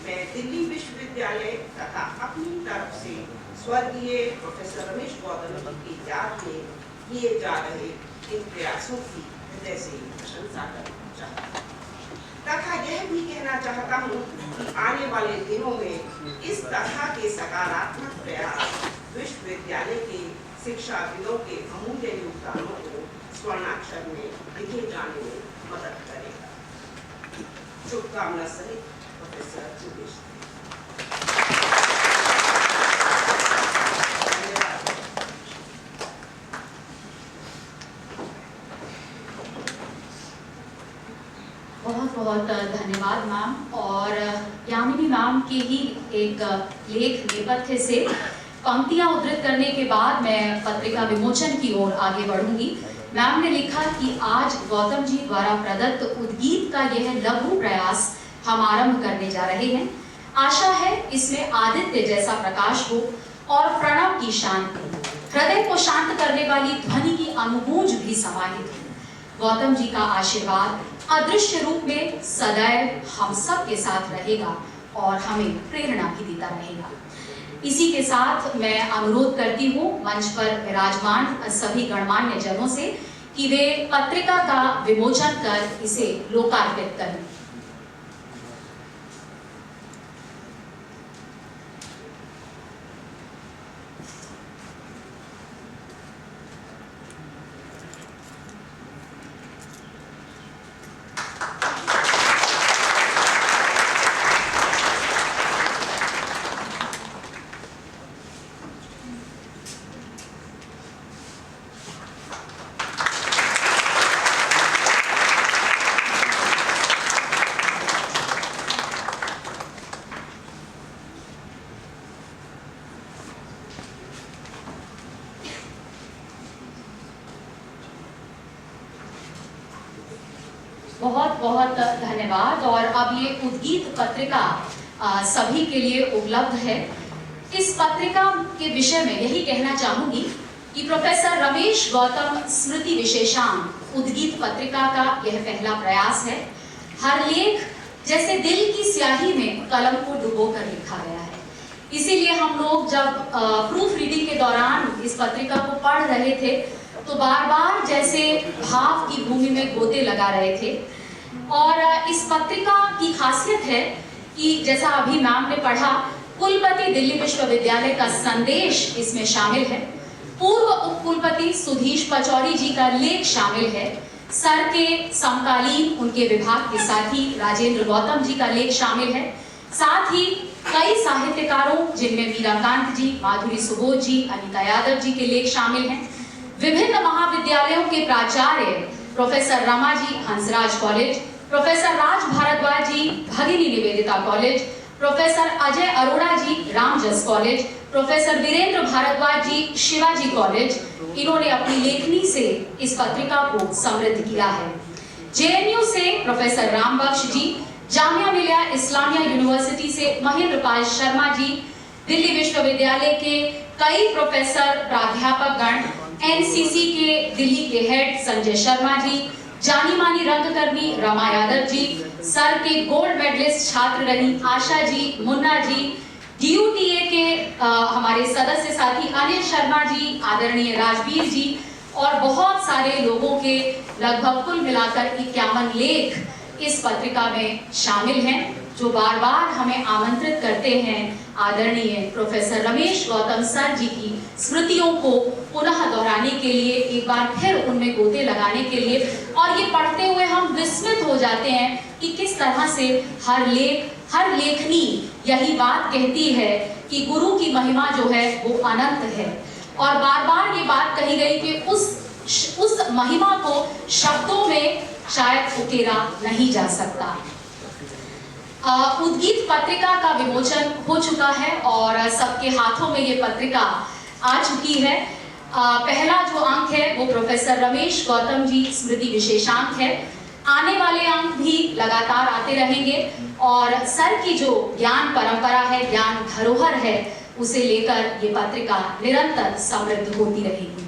मैं दिल्ली विश्वविद्यालय तथा अपनी तरफ से स्वर्गीय प्रोफेसर रमेश गौतम जी की याद में किए जा रहे इन प्रयासों की हृदय से प्रशंसा करना चाहता हूँ तथा यह भी कहना चाहता हूँ कि आने वाले दिनों में इस तरह के सकारात्मक प्रयास विश्वविद्यालय के शिक्षाविदों के अमूल्य योगदानों को स्वर्णाक्षर में लिखे जाने में मदद करेगा। शुभकामना सहित प्रोफेसर सुदेश। बहुत बहुत धन्यवाद मैम। और यामिनी मैम के ही एक लेख नेपथ्य से पंक्तियां उद्धृत करने के बाद मैं पत्रिका विमोचन की ओर आगे बढ़ूंगी। मैम ने लिखा कि आज गौतम जी द्वारा प्रदत्त उद्गीत का यह लघु प्रयास हम आरंभ करने जा रहे हैं। आशा है इसमें आदित्य जैसा प्रकाश हो और प्रणव की शांति, हृदय को शांत करने वाली ध्वनि की अनुगूंज भी समाहित हो। गौतम जी का आशीर्वाद अदृश्य रूप में सदैव हम सब के साथ रहेगा और हमें प्रेरणा भी देता रहेगा। इसी के साथ मैं अनुरोध करती हूँ मंच पर विराजमान सभी गणमान्य जनों से कि वे पत्रिका का विमोचन कर इसे लोकार्पित करें। बहुत बहुत धन्यवाद। और अब ये उद्गीत पत्रिका सभी के लिए उपलब्ध है। इस पत्रिका के विषय में यही कहना चाहूंगी कि प्रोफेसर रमेश गौतम स्मृति विशेषांक उद्गीत पत्रिका का यह पहला प्रयास है। हर लेख जैसे दिल की स्याही में कलम को डुबो कर लिखा गया है। इसीलिए हम लोग जब प्रूफ रीडिंग के दौरान इस पत्रिका को पढ़ रहे थे तो बार बार जैसे भाव की भूमि में गोते लगा रहे थे। और इस पत्रिका की खासियत है कि जैसा अभी मैम ने पढ़ा, कुलपति दिल्ली विश्वविद्यालय का संदेश इसमें शामिल है, पूर्व उप कुलपति सुधीश पचौरी जी का लेख शामिल है, सर के समकालीन उनके विभाग के साथी राजेंद्र गौतम जी का लेख शामिल है, साथ ही कई साहित्यकारों जिनमें मीराकांत जी, माधुरी सुबोध जी, अनिता यादव जी के लेख शामिल हैं, विभिन्न महाविद्यालयों के प्राचार्य professor Rama ji Hansraj college, professor राज भारद्वाज जी भगिनी निवेदिता कॉलेज, प्रोफेसर अजय अरोड़ा जी रामजस कॉलेज, प्रोफेसर वीरेंद्र भारद्वाज जी शिवाजी कॉलेज, इन्होंने अपनी लेखनी से इस पत्रिका को समृद्ध किया है। जेएनयू से प्रोफेसर रामबख्श जी, जामिया मिलिया इस्लामिया यूनिवर्सिटी से महेंद्र पाल शर्मा जी, दिल्ली विश्वविद्यालय के कई प्रोफेसर प्राध्यापक गण, एनसीसी के दिल्ली के हेड संजय शर्मा जी, जानी मानी रंगकर्मी रमा यादव जी, सर के गोल्ड मेडलिस्ट छात्र रही आशा जी, मुन्ना जी, डीयूटीए के हमारे सदस्य साथी अनिल शर्मा जी, आदरणीय राजवीर जी और बहुत सारे लोगों के लगभग कुल मिलाकर 51 लेख इस पत्रिका में शामिल हैं, जो बार बार हमें आमंत्रित करते हैं आदरणीय प्रोफेसर रमेश गौतम सर जी की स्मृतियों को पुनः दोहराने के लिए, एक बार फिर उनमें गोते लगाने के लिए। और ये पढ़ते हुए हम विस्मित हो जाते हैं कि किस तरह से हर लेखनी यही बात कहती है कि गुरु की महिमा जो है वो अनंत है, और बार बार ये बात कही गई कि उस महिमा को शब्दों में शायद उकेरा नहीं जा सकता। उद्गीत पत्रिका का विमोचन हो चुका है और सबके हाथों में ये पत्रिका आ चुकी है। पहला जो अंक है वो प्रोफेसर रमेश गौतम जी स्मृति विशेषांक है। आने वाले अंक भी लगातार आते रहेंगे और सर की जो ज्ञान परंपरा है, ज्ञान धरोहर है, उसे लेकर ये पत्रिका निरंतर समृद्ध होती रहेगी।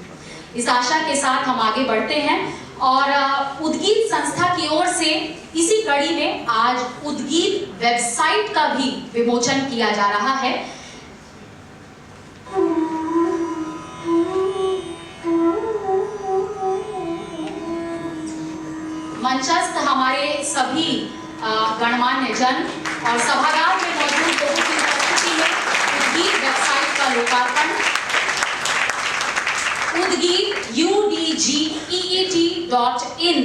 इस आशा के साथ हम आगे बढ़ते हैं और उद्गीत संस्था की ओर से इसी कड़ी में आज उद्गीत वेबसाइट का भी विमोचन किया जा रहा है। मंचस्थ हमारे सभी गणमान्य जन और सभागार में मौजूद लोगों की उपस्थिति में उद्गीत वेबसाइट का लोकार्पण उद्गीत udgeet.in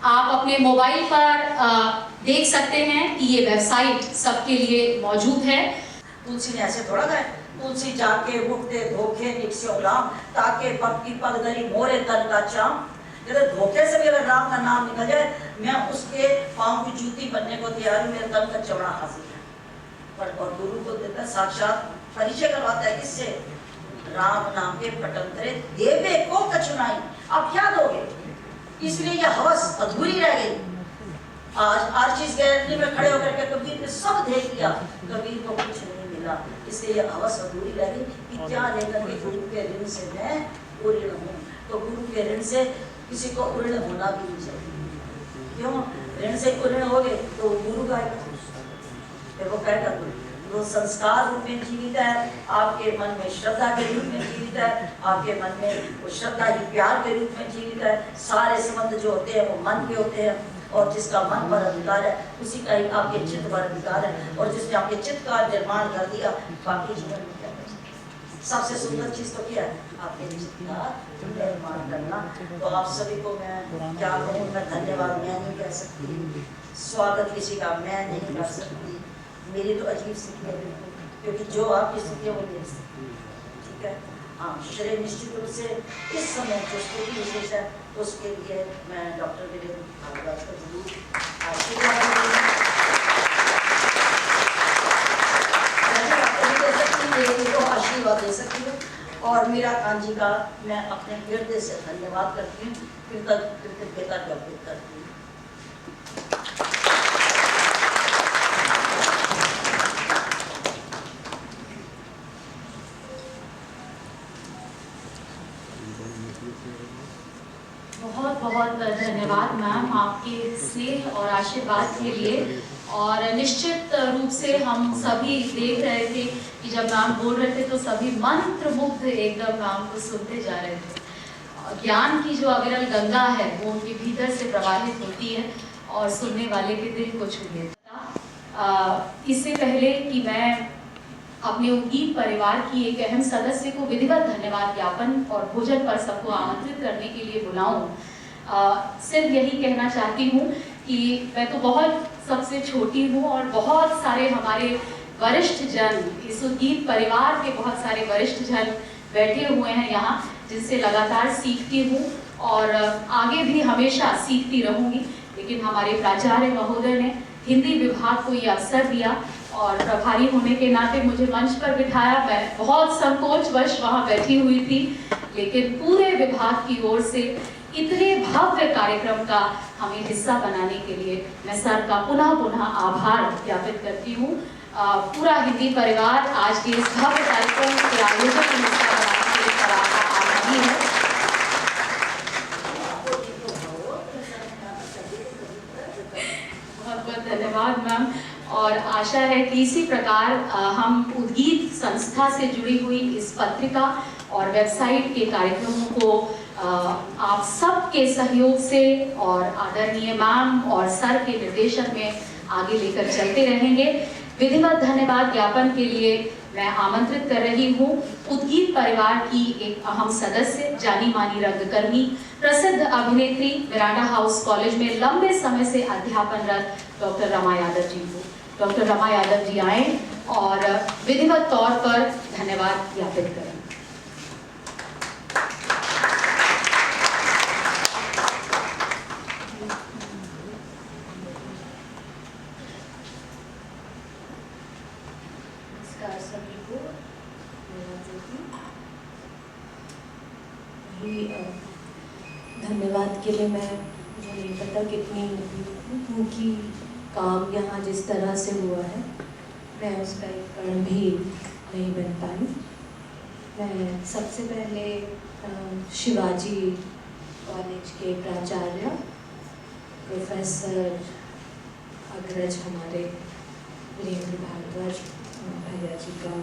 आप अपने मोबाइल पर देख सकते हैं कि ये वेबसाइट सबके लिए मौजूद है। तुलसी ने ऐसे थोड़ा गए, तुलसी जाके मुक्ते धोखे निक्स्यो राम ताके पक्की पगदरी मोरे तन का चाम। यदि धोखे से भी अगर राम का नाम निकल जाए, मैं उसके पांव की जूती बनने को तैयार हूँ, मेरे तन का चौड़ा हासिल है। पर और गुरु को देता साक्षात परिचय करवाता है किससे? राम नाम के पटंतरे देवे को कछुनाई। आप क्या दोगे? इसलिए यह हवस अधूरी रह गई। आज आर्चिस गैलरी में खड़े होकर के कबीर ने सब देख लिया, कबीर को कुछ नहीं मिला, इसलिए यह हवस अधूरी रह गई कि क्या लेकर के गुरु के ऋण से मैं उऋण हूँ। तो गुरु के ऋण से किसी को उऋण होना भी नहीं चाहिए। क्यों? ऋण से उऋण हो गए तो गुरु का देखो कहेगा वो संस्कार रूप में जीवित है, आपके मन में श्रद्धा के रूप में जीवित है, आपके मन में वो श्रद्धा ही प्यार के रूप में जीवित है। सारे संबंध जो होते हैं वो मन के होते हैं और जिसका मन पर अधिकार है उसी का ही आपके चित्त पर अधिकार है, और जिसने आपके चित्त का निर्माण कर दिया बाकी जीवन में क्या बचा। सबसे सुंदर चीज तो क्या है? आपके चित्त का निर्माण करना। तो आप सभी को मैं क्या कहूँ, मैं धन्यवाद मैं नहीं कह सकती, स्वागत किसी का मैं नहीं कर सकती, मेरी तो अजीब स्थिति है बिल्कुल, क्योंकि जो आपकी स्थिति है वो मेरी स्थिति है। ठीक है, हाँ, श्रेय निश्चित रूप से इस समय जो स्थिति विशेष है उसके लिए मैं डॉक्टर वीरेंद्र भारद्वाज को जरूर आशीर्वाद दे सकती हूँ और मीरा खान जी का मैं अपने हृदय से धन्यवाद करती हूँ, कृतज्ञता ज्ञापित करती हूँ। बहुत बहुत धन्यवाद मैम आपके स्नेह और आशीर्वाद के लिए। और निश्चित रूप से हम सभी देख रहे थे कि जब मैम बोल रहे थे तो सभी मंत्रमुग्ध एकदम मैम को सुनते जा रहे थे। ज्ञान की जो अविरल गंगा है वो उनके भीतर से प्रवाहित होती है और सुनने वाले के दिल को छू लेता। इससे पहले कि मैं अपने उद्गीत परिवार की एक अहम सदस्य को विधिवत धन्यवाद ज्ञापन और भोजन पर सबको आमंत्रित करने के लिए बुलाऊं, सिर्फ यही कहना चाहती हूँ कि मैं तो बहुत सबसे छोटी हूँ और बहुत सारे हमारे वरिष्ठ जन, इस उद्गीत परिवार के बहुत सारे वरिष्ठ जन बैठे हुए हैं यहाँ, जिनसे लगातार सीखती हूँ और आगे भी हमेशा सीखती रहूँगी। लेकिन हमारे प्राचार्य महोदय ने हिंदी विभाग को ये अवसर दिया और प्रभारी होने के नाते मुझे मंच पर बिठाया। मैं बहुत संकोचवश वहाँ बैठी हुई थी, लेकिन पूरे विभाग की ओर से इतने भव्य कार्यक्रम का हमें हिस्सा बनाने के लिए मैं सर का पुनः पुनः आभार ज्ञापित करती हूँ। पूरा हिंदी परिवार आज के इस भव्य कार्यक्रम के आयोजन में हिस्सा बनाने के लिए सराहना आभारी है। बहुत बहुत धन्यवाद मैम। और आशा है कि इसी प्रकार हम उद्गीत संस्था से जुड़ी हुई इस पत्रिका और वेबसाइट के कार्यक्रमों को आप सबके सहयोग से और आदरणीय मैम और सर के निर्देशन में आगे लेकर चलते रहेंगे। विधिवत धन्यवाद ज्ञापन के लिए मैं आमंत्रित कर रही हूँ उद्गीत परिवार की एक अहम सदस्य, जानी मानी रंगकर्मी, प्रसिद्ध अभिनेत्री, मिरांडा हाउस कॉलेज में लंबे समय से अध्यापनरत डॉक्टर रमा यादव जी को। डॉक्टर रमा यादव जी आए और विधिवत तौर पर धन्यवाद ज्ञापित करें। नमस्कार सभी को। धन्यवाद के लिए मैं मुझे नहीं पता कितनी क्योंकि काम यहाँ जिस तरह से हुआ है मैं उसका एक कण भी नहीं बन पाई। मैं सबसे पहले शिवाजी कॉलेज के प्राचार्य प्रोफेसर अग्रज हमारे वीरेंद्र भारद्वाज भैया जी का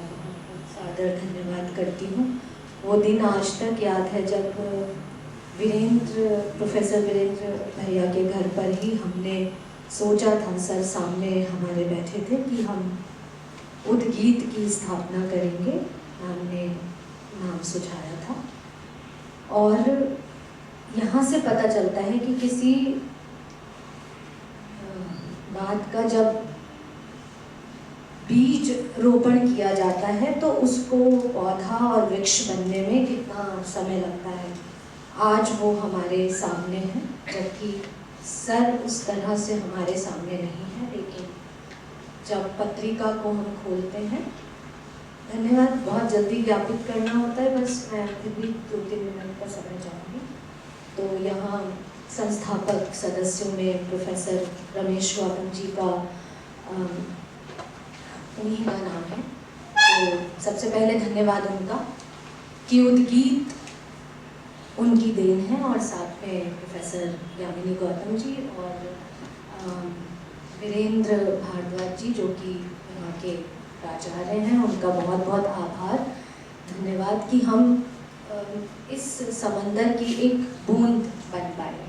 सादर धन्यवाद करती हूँ। वो दिन आज तक याद है जब प्रोफेसर वीरेंद्र भैया के घर पर ही हमने सोचा था, सर सामने हमारे बैठे थे कि हम उद्गीत की स्थापना करेंगे, हमने नाम सुझाया था। और यहाँ से पता चलता है कि किसी बात का जब बीज रोपण किया जाता है तो उसको पौधा और वृक्ष बनने में कितना समय लगता है। आज वो हमारे सामने है, जबकि सर उस तरह से हमारे सामने नहीं है, लेकिन जब पत्रिका को हम खोलते हैं, धन्यवाद बहुत जल्दी ज्ञापित करना होता है, बस मैं फिर भी 2-3 मिनट का समय चाहूँगी। तो यहाँ संस्थापक सदस्यों में प्रोफेसर रमेश गौतम जी का उन्हीं का नाम है। तो सबसे पहले धन्यवाद उनका कि उद्गीत उनकी देन है, और साथ में प्रोफेसर यामिनी गौतम जी और वीरेंद्र भारद्वाज जी जो कि यहाँ के प्राचार्य हैं, उनका बहुत बहुत आभार धन्यवाद कि हम इस समंदर की एक बूंद बन पाए।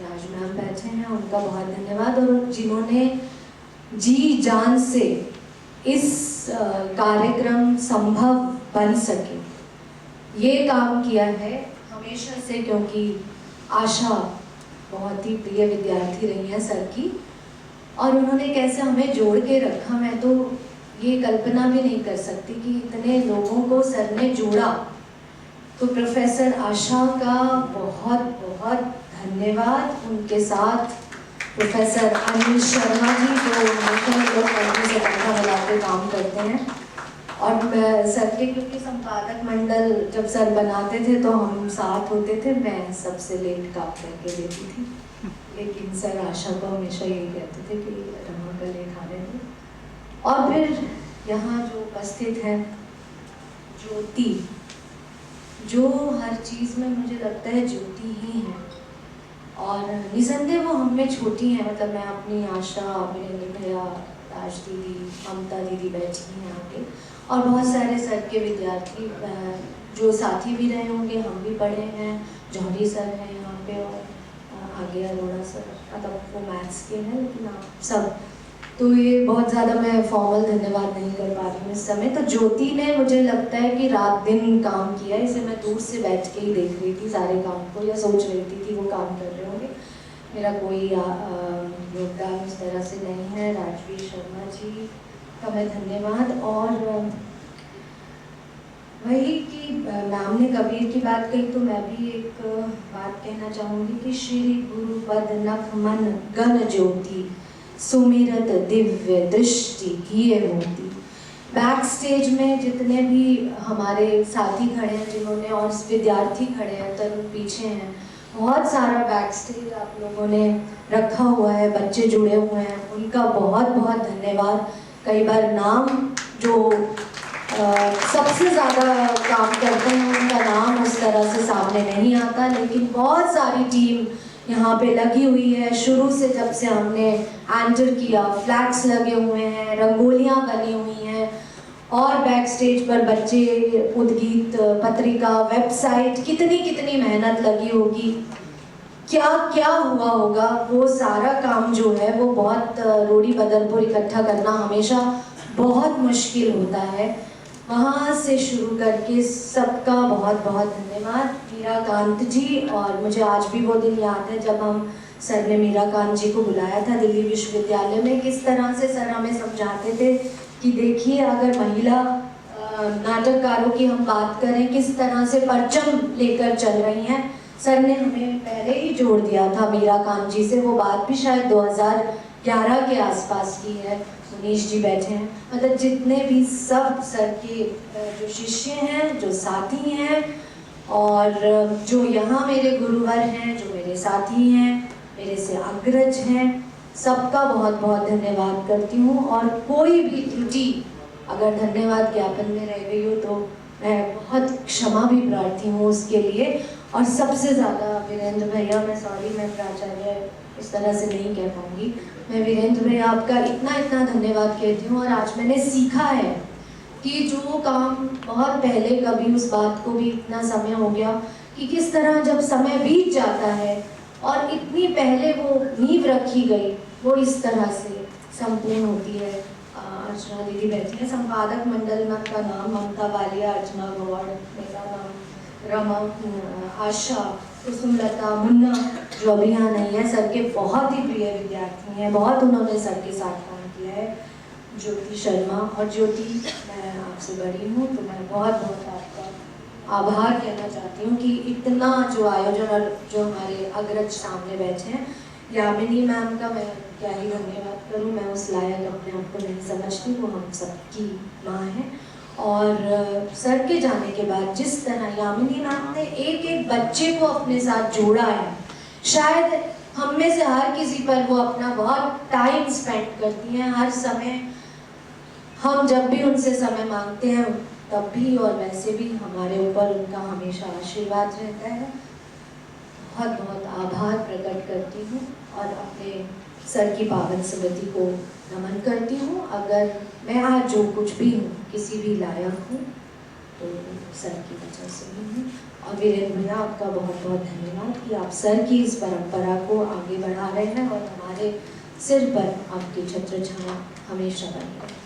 राज मैम बैठे हैं, उनका बहुत धन्यवाद, और जिन्होंने जी जान से इस कार्यक्रम संभव बन सके ये काम किया है हमेशा से, क्योंकि आशा बहुत ही प्रिय विद्यार्थी रही है सर की, और उन्होंने कैसे हमें जोड़ के रखा, मैं तो ये कल्पना भी नहीं कर सकती कि इतने लोगों को सर ने जोड़ा। तो प्रोफेसर आशा का बहुत बहुत धन्यवाद, उनके साथ प्रोफेसर अनिल शर्मा जी जो नेशनल लोक कंपनी से पंखा मिलाकर काम करते हैं, और सर के क्योंकि संपादक मंडल जब सर बनाते थे तो हम साथ होते थे, मैं सबसे लेट काम करके देती थी, लेकिन सर आशा को हमेशा यही कहते थे कि रमा का लेट आने दो। और फिर यहाँ जो उपस्थित हैं ज्योति, जो हर चीज़ में मुझे लगता है ज्योति ही है, और निसंदेह वो हम में छोटी हैं, मतलब मैं अपनी आशा, वीरेंद्र भैया, राज दीदी, ममता दीदी बैठी हैं आगे, और बहुत सारे सर के विद्यार्थी जो साथी भी रहे होंगे, हम भी पढ़े हैं, जौहरी सर हैं यहाँ पे, और आगे अरोड़ा सर, मतलब वो मैथ्स के हैं, लेकिन आप सब, तो ये बहुत ज़्यादा मैं फॉर्मल धन्यवाद नहीं कर पा रही हूँ इस समय। तो ज्योति ने मुझे लगता है कि रात दिन काम किया, इसे मैं दूर से बैठ के ही देख रही थी सारे काम को, या सोच रही थी कि वो काम कर रहे होंगे, मेरा कोई योगदान उस तरह से नहीं है। राजवीर शर्मा जी का मैं धन्यवाद, और वही कि मैम ने कबीर की बात कही तो मैं भी एक बात कहना चाहूँगी कि श्री गुरु पद नख मन गण ज्योति सुमिरत दिव्य दृष्टि किए मोती। बैक स्टेज में जितने भी हमारे साथी खड़े हैं जिन्होंने, और विद्यार्थी खड़े हैं, तरुण पीछे हैं, बहुत सारा बैक स्टेज आप लोगों ने रखा हुआ है, बच्चे जुड़े हुए हैं, उनका बहुत बहुत धन्यवाद। कई बार नाम जो सबसे ज़्यादा काम करते हैं उनका नाम उस तरह से सामने नहीं आता, लेकिन बहुत सारी टीम यहाँ पे लगी हुई है। शुरू से जब से हमने एंटर किया, फ्लैग्स लगे हुए हैं, रंगोलियाँ बनी हुई हैं, और बैक स्टेज पर बच्चे, उद्गीत पत्रिका, वेबसाइट, कितनी कितनी मेहनत लगी होगी, क्या क्या हुआ होगा। वो सारा काम जो है वो बहुत रोड़ी बदरपुर इकट्ठा करना हमेशा बहुत मुश्किल होता है। वहाँ से शुरू करके सबका बहुत बहुत धन्यवाद। मीराकांत जी, और मुझे आज भी वो दिन याद है जब हम सर ने मीराकांत जी को बुलाया था दिल्ली विश्वविद्यालय में, किस तरह से सर हमें समझाते थे कि देखिए अगर महिला नाटककारों की हम बात करें किस तरह से परचम लेकर चल रही हैं। सर ने हमें पहले ही जोड़ दिया था मीराकांत जी से, वो बात भी शायद 2011 के आसपास की है। मुनीश जी बैठे हैं, मतलब जितने भी सब सर के जो शिष्य हैं, जो साथी हैं, और जो यहाँ मेरे गुरुवर हैं, जो मेरे साथी हैं, मेरे से अग्रज हैं, सबका बहुत बहुत धन्यवाद करती हूँ। और कोई भी त्रुटि अगर धन्यवाद ज्ञापन में रह गई हो तो मैं बहुत क्षमा भी प्रार्थी हूँ उसके लिए। और सबसे ज़्यादा वीरेंद्र भैया, मैं सॉरी, मैं प्राचार्य इस तरह से नहीं कह पाऊँगी, मैं वीरेंद्र भैया आपका इतना इतना धन्यवाद कहती हूँ। और आज मैंने सीखा है कि जो काम बहुत पहले, कभी उस बात को भी इतना समय हो गया कि किस तरह जब समय बीत जाता है और इतनी पहले वो नींव रखी गई, वो इस तरह से संपूर्ण होती है। अर्चना दीदी बैठी है, संपादक मंडल में का नाम ममता वालिया, अर्चना गौड़, मेरा नाम रमा, आशा, कुसुमलता, मुन्ना जो अभी यहाँ नहीं है, सर के बहुत ही प्रिय विद्यार्थी हैं, बहुत उन्होंने सर के साथ काम किया है। ज्योति शर्मा, और ज्योति मैं आपसे बड़ी हूँ तो मैं बहुत बहुत आपका आभार कहना चाहती हूँ कि इतना जो आयोजन और जो हमारे अग्रज सामने बैठे हैं। यामिनी मैम का मैं क्या ही धन्यवाद करूँ, मैं उस लायक अपने आप को नहीं समझती, वो हम सबकी माँ है। और सर के जाने के बाद जिस तरह यामिनी मैम ने एक एक बच्चे को अपने साथ जोड़ा है, शायद हम में से हर किसी पर वो अपना बहुत टाइम स्पेंड करती हैं। हर समय हम जब भी उनसे समय मांगते हैं तब भी और वैसे भी हमारे ऊपर उनका हमेशा आशीर्वाद रहता है। बहुत बहुत आभार प्रकट करती हूँ और अपने सर की पावन स्मृति को नमन करती हूँ। अगर मैं आज जो कुछ भी हूँ, किसी भी लायक हूँ, तो सर की वजह से ही हूँ। और वीरेंद्र भैया आपका बहुत बहुत धन्यवाद कि आप सर की इस परंपरा को आगे बढ़ा रहे हैं और हमारे सिर पर आपकी छत्र छाया हमेशा बनी रहे।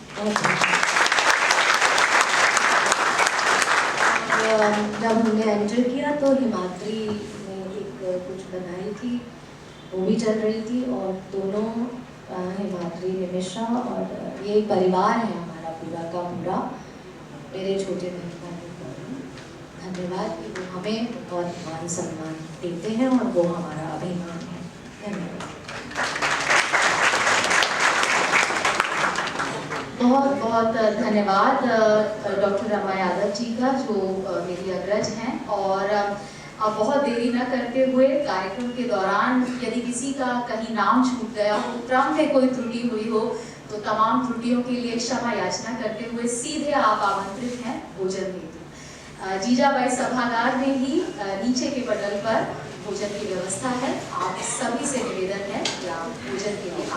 जब हमने एंटर किया तो हिमाद्री ने एक कुछ बनाई थी, वो भी चल रही थी, और दोनों हिमाद्री, निमिषा, और ये परिवार है हमारा पूरा का पूरा। मेरे छोटे बहन का धन्यवाद कि वो हमें बहुत मान सम्मान देते हैं और वो हमारा अभिमान है। धन्यवाद। बहुत बहुत धन्यवाद डॉक्टर रमा यादव जी का, जो मेरी अग्रज हैं। और अब बहुत देरी न करते हुए कार्यक्रम के दौरान यदि किसी का कहीं नाम छूट गया हो, क्रम में कोई त्रुटि हुई हो, तो तमाम त्रुटियों के लिए क्षमा याचना करते हुए सीधे आप आमंत्रित हैं भोजन हेतु। जीजाबाई सभागार में ही नीचे के पटल पर भोजन की व्यवस्था है। आप सभी से निवेदन है कि आप भोजन के लिए